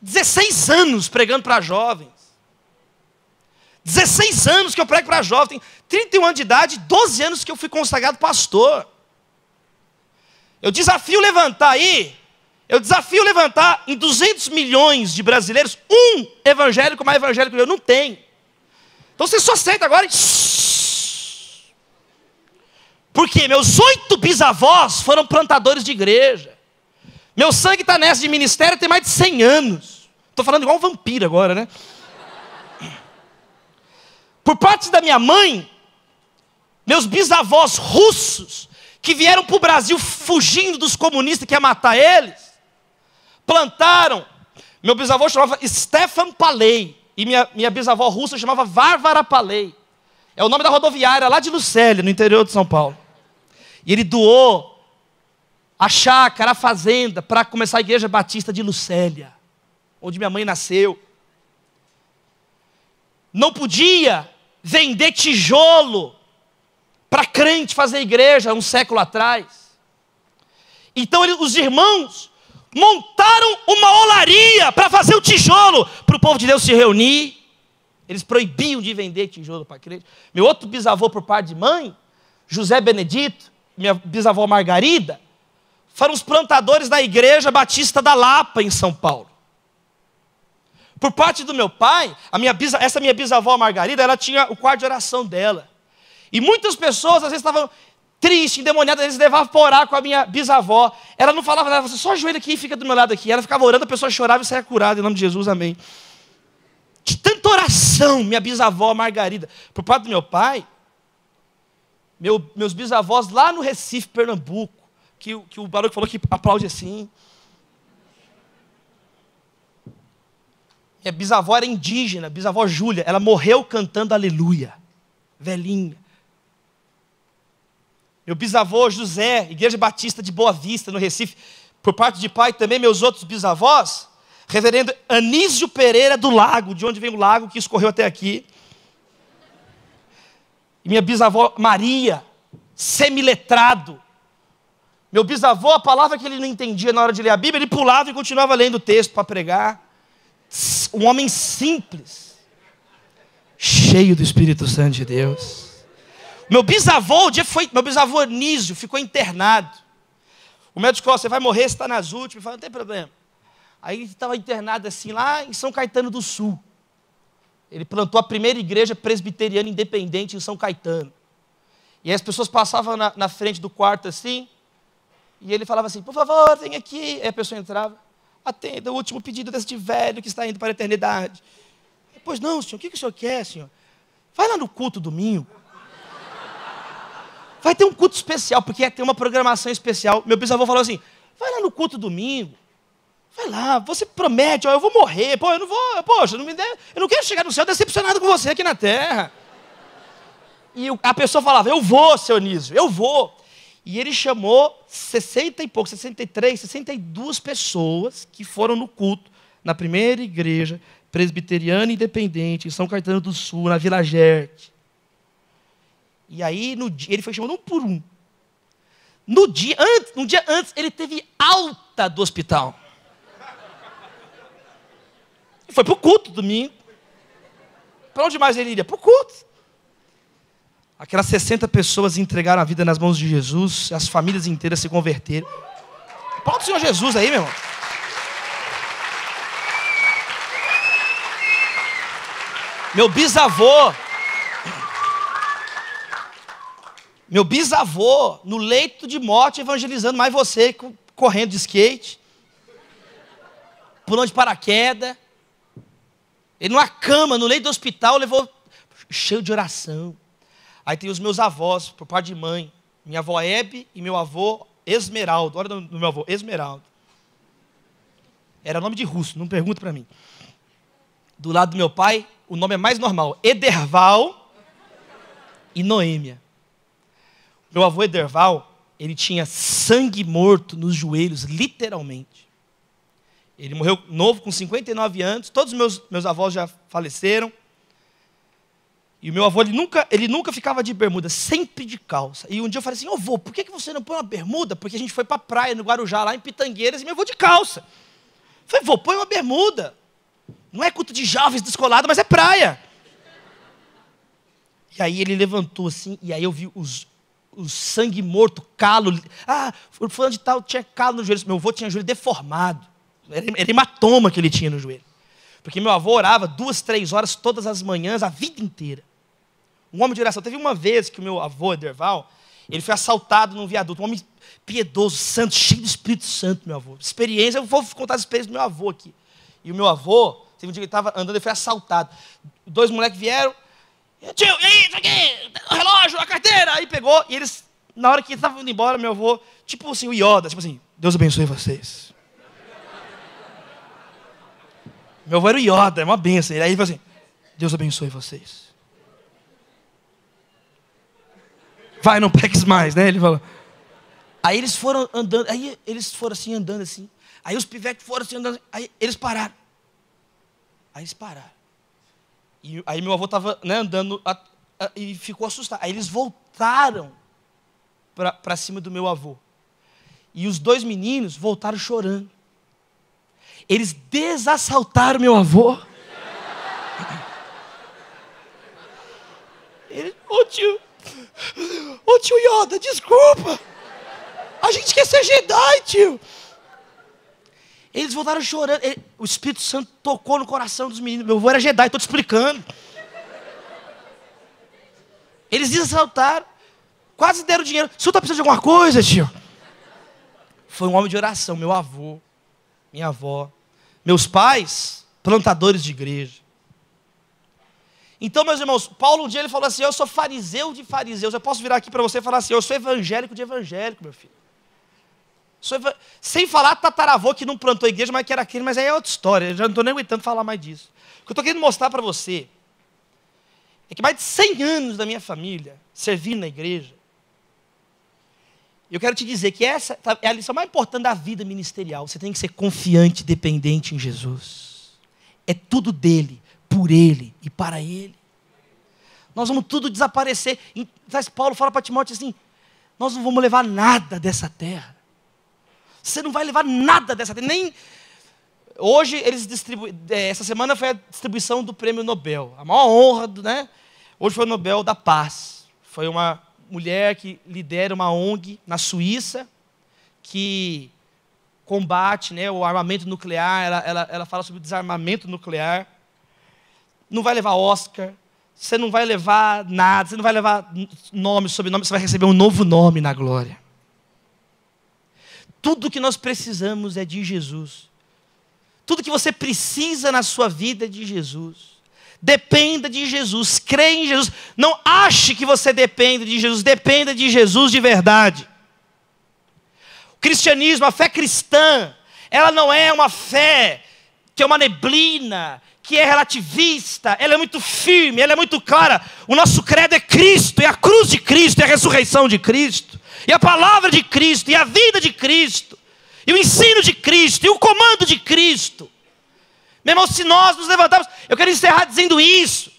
16 anos pregando para jovens. 16 anos que eu prego para jovens. Tenho 31 anos de idade, 12 anos que eu fui consagrado pastor. Eu desafio levantar em 200 milhões de brasileiros, um evangélico mais evangélico que eu não tenho. Então você só senta agora e... Porque meus 8 bisavós foram plantadores de igreja. Meu sangue está nessa de ministério tem mais de 100 anos. Estou falando igual um vampiro agora, né? Por parte da minha mãe, meus bisavós russos, que vieram para o Brasil fugindo dos comunistas que iam matar eles, plantaram. Meu bisavô chamava Stefan Paley, e minha bisavó russa chamava Varvara Paley. É o nome da rodoviária lá de Lucélia, no interior de São Paulo. E ele doou a chácara, a fazenda, para começar a igreja batista de Lucélia, onde minha mãe nasceu. Não podia vender tijolo para crente fazer igreja um século atrás. Então os irmãos montaram uma olaria para fazer o tijolo, para o povo de Deus se reunir. Eles proibiam de vender tijolo para crente. Meu outro bisavô por parte de mãe, José Benedito, minha bisavó Margarida, foram os plantadores da igreja batista da Lapa, em São Paulo. Por parte do meu pai, essa minha bisavó Margarida, ela tinha o quarto de oração dela. E muitas pessoas, às vezes, estavam tristes, endemoniadas, eles levavam para orar com a minha bisavó. Ela não falava nada, você só ajoelha aqui e fica do meu lado aqui. Ela ficava orando, a pessoa chorava e saia curada, em nome de Jesus, amém. De tanta oração, minha bisavó Margarida. Por parte do meu pai, meus bisavós lá no Recife, Pernambuco, que o Baruch falou que aplaude assim. Minha bisavó era indígena, bisavó Júlia, ela morreu cantando aleluia, velhinha. Meu bisavô José, Igreja Batista de Boa Vista, no Recife, por parte de pai também, meus outros bisavós, reverendo Anísio Pereira do Lago, de onde vem o lago que escorreu até aqui. E minha bisavó Maria, semiletrado. Meu bisavô, a palavra que ele não entendia na hora de ler a Bíblia, ele pulava e continuava lendo o texto para pregar. Um homem simples, cheio do Espírito Santo de Deus. Meu bisavô Anísio ficou internado. O médico falou, você vai morrer, você está nas últimas. Eu falei, não tem problema. Aí ele estava internado assim, lá em São Caetano do Sul. Ele plantou a primeira igreja presbiteriana independente em São Caetano. E aí as pessoas passavam na frente do quarto assim, e ele falava assim, por favor, vem aqui. Aí a pessoa entrava, atenda o último pedido deste velho que está indo para a eternidade. Pois não, senhor, o que o senhor quer, senhor? Vai lá no culto domingo. Vai ter um culto especial, porque ia ter uma programação especial. Meu bisavô falou assim, vai lá no culto domingo. Vai lá, você promete, ó, eu vou morrer. Pô, eu não vou, poxa, eu não quero chegar no céu decepcionado com você aqui na terra. E a pessoa falava, eu vou, seu Anísio, eu vou. E ele chamou 60 e pouco, 63, 62 pessoas que foram no culto, na primeira igreja presbiteriana independente, em São Caetano do Sul, na Vila Gerte. E aí, no dia, ele foi chamando um por um. Um dia antes, ele teve alta do hospital. E foi para o culto domingo. Para onde mais ele iria? Para o culto. Aquelas 60 pessoas entregaram a vida nas mãos de Jesus, as famílias inteiras se converteram. Aplauda o Senhor Jesus aí, meu irmão. Meu bisavô, no leito de morte, evangelizando mais você, correndo de skate, pulando de paraquedas. Ele numa cama, no leito do hospital, levou cheio de oração. Aí tem os meus avós, por parte de mãe, minha avó Hebe e meu avô Esmeraldo. Olha o nome do meu avô, Esmeraldo. Era nome de russo, não pergunta para mim. Do lado do meu pai, o nome é mais normal. Ederval e Noêmia. Meu avô Ederval, ele tinha sangue morto nos joelhos, literalmente. Ele morreu novo, com 59 anos. Todos os meus avós já faleceram. E o meu avô, ele nunca ficava de bermuda, sempre de calça. E um dia eu falei assim, ô vô, por que você não põe uma bermuda? Porque a gente foi para a praia, no Guarujá, lá em Pitangueiras, e meu avô de calça. Eu falei, vô, põe uma bermuda. Não é culto de jovens descolado, mas é praia. E aí ele levantou assim, e aí eu vi o sangue morto, calo. Fulano de tal tinha calo no joelho. Meu avô tinha o joelho deformado. Era hematoma que ele tinha no joelho. Porque meu avô orava 2, 3 horas todas as manhãs, a vida inteira. Um homem de oração. Teve uma vez que o meu avô, Ederval, ele foi assaltado num viaduto. Um homem piedoso, santo, cheio do Espírito Santo, meu avô. Experiência, eu vou contar as experiências do meu avô aqui. E o meu avô, teve um dia que ele estava andando, ele foi assaltado. 2 moleques vieram. Tio, e aí, isso aqui? O relógio, a carteira. Aí pegou, e eles, na hora que ele estava indo embora, meu avô, tipo assim, o Yoda, tipo assim, Deus abençoe vocês. Meu avô era o Yoda, é uma benção. Aí ele falou assim, Deus abençoe vocês. Vai, não peques mais, né? Ele falou. Aí eles foram andando, aí eles foram assim, andando assim. Aí os pivetes foram assim, andando, aí eles pararam. E aí meu avô estava, né, andando e ficou assustado. Aí eles voltaram para cima do meu avô. E os 2 meninos voltaram chorando. Eles desassaltaram meu avô. Ele, ô tio Yoda, desculpa. A gente quer ser Jedi, tio. Eles voltaram chorando. O Espírito Santo tocou no coração dos meninos. Meu avô era Jedi, estou te explicando. Eles desassaltaram. Quase deram dinheiro. O senhor está precisando de alguma coisa, tio? Foi um homem de oração. Meu avô, minha avó, meus pais, plantadores de igreja. Então, meus irmãos, Paulo um dia ele falou assim, eu sou fariseu de fariseus. Eu posso virar aqui para você e falar assim, eu sou evangélico de evangélico, meu filho. Sem falar tataravô que não plantou igreja, mas que era aquele, mas aí é outra história. Eu já não estou nem aguentando falar mais disso. O que eu estou querendo mostrar para você é que mais de 100 anos da minha família servindo na igreja. Eu quero te dizer que essa é a lição mais importante da vida ministerial. Você tem que ser confiante, dependente em Jesus. É tudo dele, por ele e para ele. Nós vamos tudo desaparecer. Paulo fala para Timóteo assim, nós não vamos levar nada dessa terra. Você não vai levar nada dessa terra. Nem... Hoje, eles essa semana foi a distribuição do prêmio Nobel. A maior honra, né? Hoje foi o Nobel da Paz. Foi uma mulher que lidera uma ONG na Suíça, que combate, né, o armamento nuclear. Ela fala sobre o desarmamento nuclear. Não vai levar Oscar. Você não vai levar nada. Você não vai levar nome, sobrenome. Você vai receber um novo nome na glória. Tudo que nós precisamos é de Jesus. Tudo que você precisa na sua vida é de Jesus. Dependa de Jesus, creia em Jesus. Não ache que você depende de Jesus, dependa de Jesus de verdade. O cristianismo, a fé cristã, ela não é uma fé que é uma neblina, que é relativista, ela é muito firme, ela é muito clara. O nosso credo é Cristo, é a cruz de Cristo, é a ressurreição de Cristo. E a palavra de Cristo, e a vida de Cristo, e o ensino de Cristo, e o comando de Cristo. Meu irmão, se nós nos levantarmos, eu quero encerrar dizendo isso.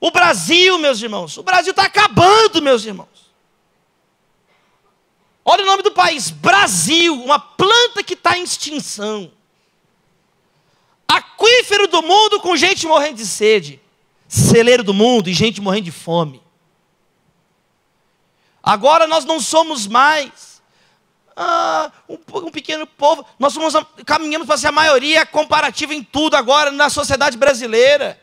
O Brasil, meus irmãos, o Brasil está acabando, meus irmãos. Olha o nome do país, Brasil, uma planta que está em extinção. Aquífero do mundo com gente morrendo de sede. Celeiro do mundo e gente morrendo de fome. Agora nós não somos mais um pequeno povo. Nós caminhamos para ser a maioria comparativa em tudo agora na sociedade brasileira.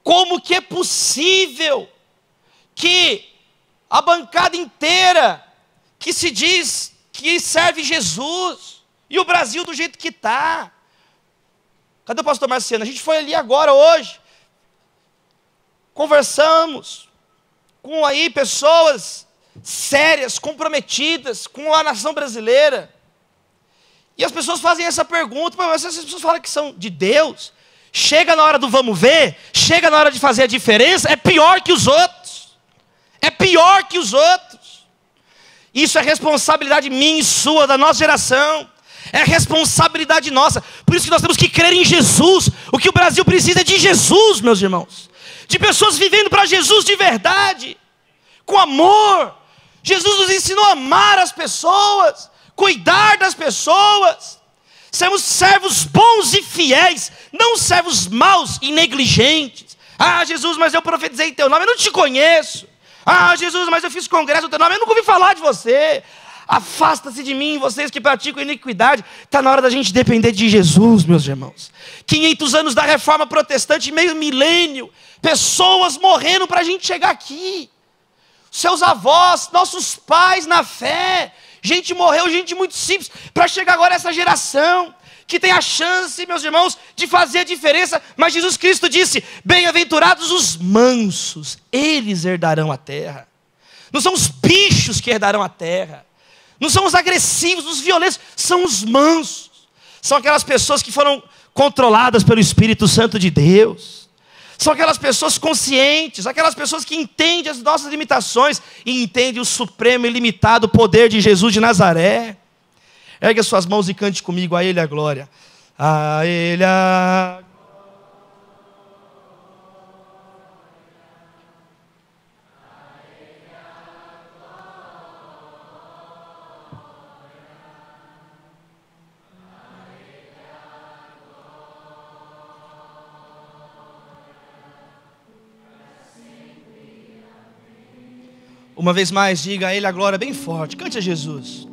Como que é possível que a bancada inteira que se diz que serve Jesus e o Brasil do jeito que está? Cadê o pastor Marciano? A gente foi ali agora hoje. Conversamos com aí pessoas sérias, comprometidas com a nação brasileira. E as pessoas fazem essa pergunta, mas as pessoas falam que são de Deus, chega na hora do vamos ver, chega na hora de fazer a diferença, é pior que os outros. É pior que os outros. Isso é responsabilidade minha e sua, da nossa geração. É responsabilidade nossa. Por isso que nós temos que crer em Jesus. O que o Brasil precisa é de Jesus, meus irmãos. De pessoas vivendo para Jesus de verdade, com amor. Jesus nos ensinou a amar as pessoas, cuidar das pessoas. Sermos servos bons e fiéis, não servos maus e negligentes. Ah, Jesus, mas eu profetizei em teu nome, eu não te conheço. Ah, Jesus, mas eu fiz congresso em teu nome, eu nunca ouvi falar de você. Afasta-se de mim, vocês que praticam iniquidade. Está na hora da gente depender de Jesus, meus irmãos. 500 anos da reforma protestante, meio milênio. Pessoas morrendo para a gente chegar aqui. Seus avós, nossos pais na fé. Gente morreu, gente muito simples, para chegar agora essa geração que tem a chance, meus irmãos, de fazer a diferença. Mas Jesus Cristo disse: bem-aventurados os mansos, eles herdarão a terra. Não são os bichos que herdarão a terra. Não são os agressivos, os violentos, são os mansos. São aquelas pessoas que foram controladas pelo Espírito Santo de Deus. São aquelas pessoas conscientes, aquelas pessoas que entendem as nossas limitações e entendem o supremo e ilimitado poder de Jesus de Nazaré. Ergue as suas mãos e cante comigo: a Ele a glória. A Ele a glória. Uma vez mais, diga a Ele a glória bem forte. Cante a Jesus.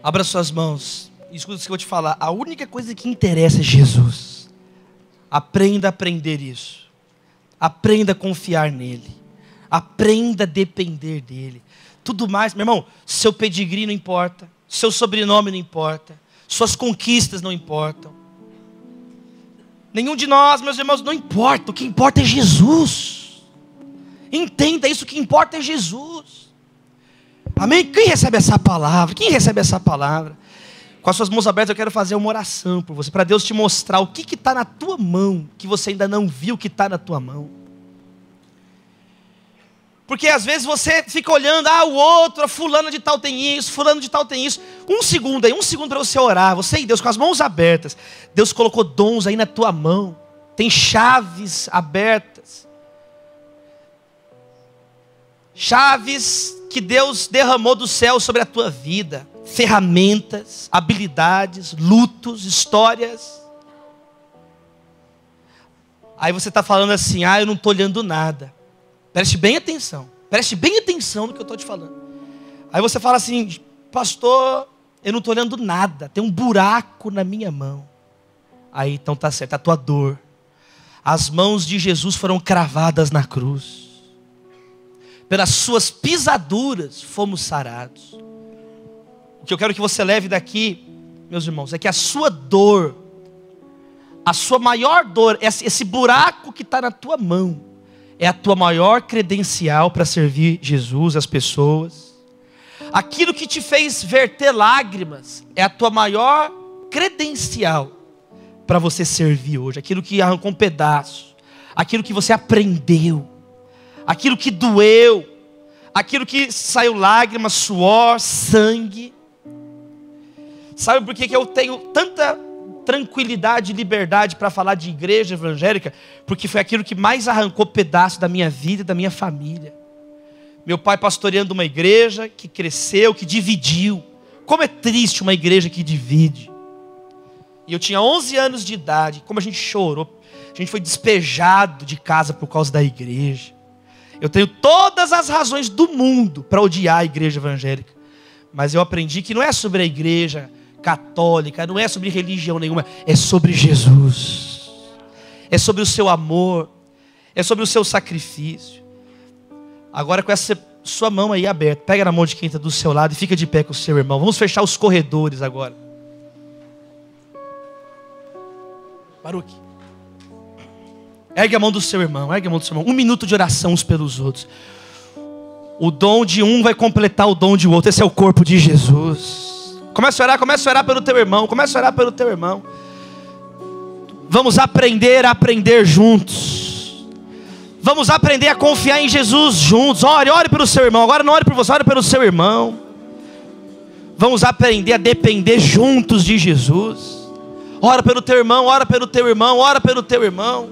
Abra suas mãos. Escuta o que eu vou te falar. A única coisa que interessa é Jesus. Aprenda a aprender isso. Aprenda a confiar nele. Aprenda a depender dele. Tudo mais, meu irmão, seu pedigree não importa. Seu sobrenome não importa. Suas conquistas não importam. Nenhum de nós, meus irmãos, não importa. O que importa é Jesus. Entenda isso, o que importa é Jesus. Amém? Quem recebe essa palavra? Quem recebe essa palavra? Com as suas mãos abertas, eu quero fazer uma oração por você, para Deus te mostrar o que está na tua mão, que você ainda não viu que está na tua mão. Porque às vezes você fica olhando, o outro, a fulano de tal tem isso, fulano de tal tem isso. Um segundo para você orar, você e Deus, com as mãos abertas. Deus colocou dons aí na tua mão, tem chaves abertas. Chaves que Deus derramou do céu sobre a tua vida. Ferramentas, habilidades, lutos, histórias. Aí você está falando assim: eu não estou olhando nada. Preste bem atenção no que eu estou te falando. Aí você fala assim: pastor, eu não estou olhando nada, tem um buraco na minha mão. Aí então está certo, a tua dor. As mãos de Jesus foram cravadas na cruz. Pelas suas pisaduras fomos sarados. O que eu quero que você leve daqui, meus irmãos, é que a sua dor, a sua maior dor, esse buraco que está na tua mão, é a tua maior credencial para servir Jesus, as pessoas. Aquilo que te fez verter lágrimas, é a tua maior credencial para você servir hoje. Aquilo que arrancou um pedaço, aquilo que você aprendeu, aquilo que doeu, aquilo que saiu lágrimas, suor, sangue. Sabe por que eu tenho tanta tranquilidade e liberdade para falar de igreja evangélica? Porque foi aquilo que mais arrancou pedaço da minha vida e da minha família. Meu pai pastoreando uma igreja que cresceu, que dividiu. Como é triste uma igreja que divide. E eu tinha 11 anos de idade, como a gente chorou. A gente foi despejado de casa por causa da igreja. Eu tenho todas as razões do mundo para odiar a igreja evangélica. Mas eu aprendi que não é sobre a igreja católica, não é sobre religião nenhuma, é sobre Jesus, é sobre o seu amor, é sobre o seu sacrifício. Agora com essa sua mão aí aberta, pega na mão de quem está do seu lado e fica de pé com o seu irmão. Vamos fechar os corredores agora. Baruque, ergue a mão do seu irmão, ergue a mão do seu irmão. 1 minuto de oração uns pelos outros. O dom de um vai completar o dom de outro. Esse é o corpo de Jesus. Começa a orar pelo teu irmão. Começa a orar pelo teu irmão. Vamos aprender a aprender juntos. Vamos aprender a confiar em Jesus juntos. Ore pelo seu irmão. Agora não ore por você, ore pelo seu irmão. Vamos aprender a depender juntos de Jesus. Ora pelo teu irmão, ora pelo teu irmão, ora pelo teu irmão.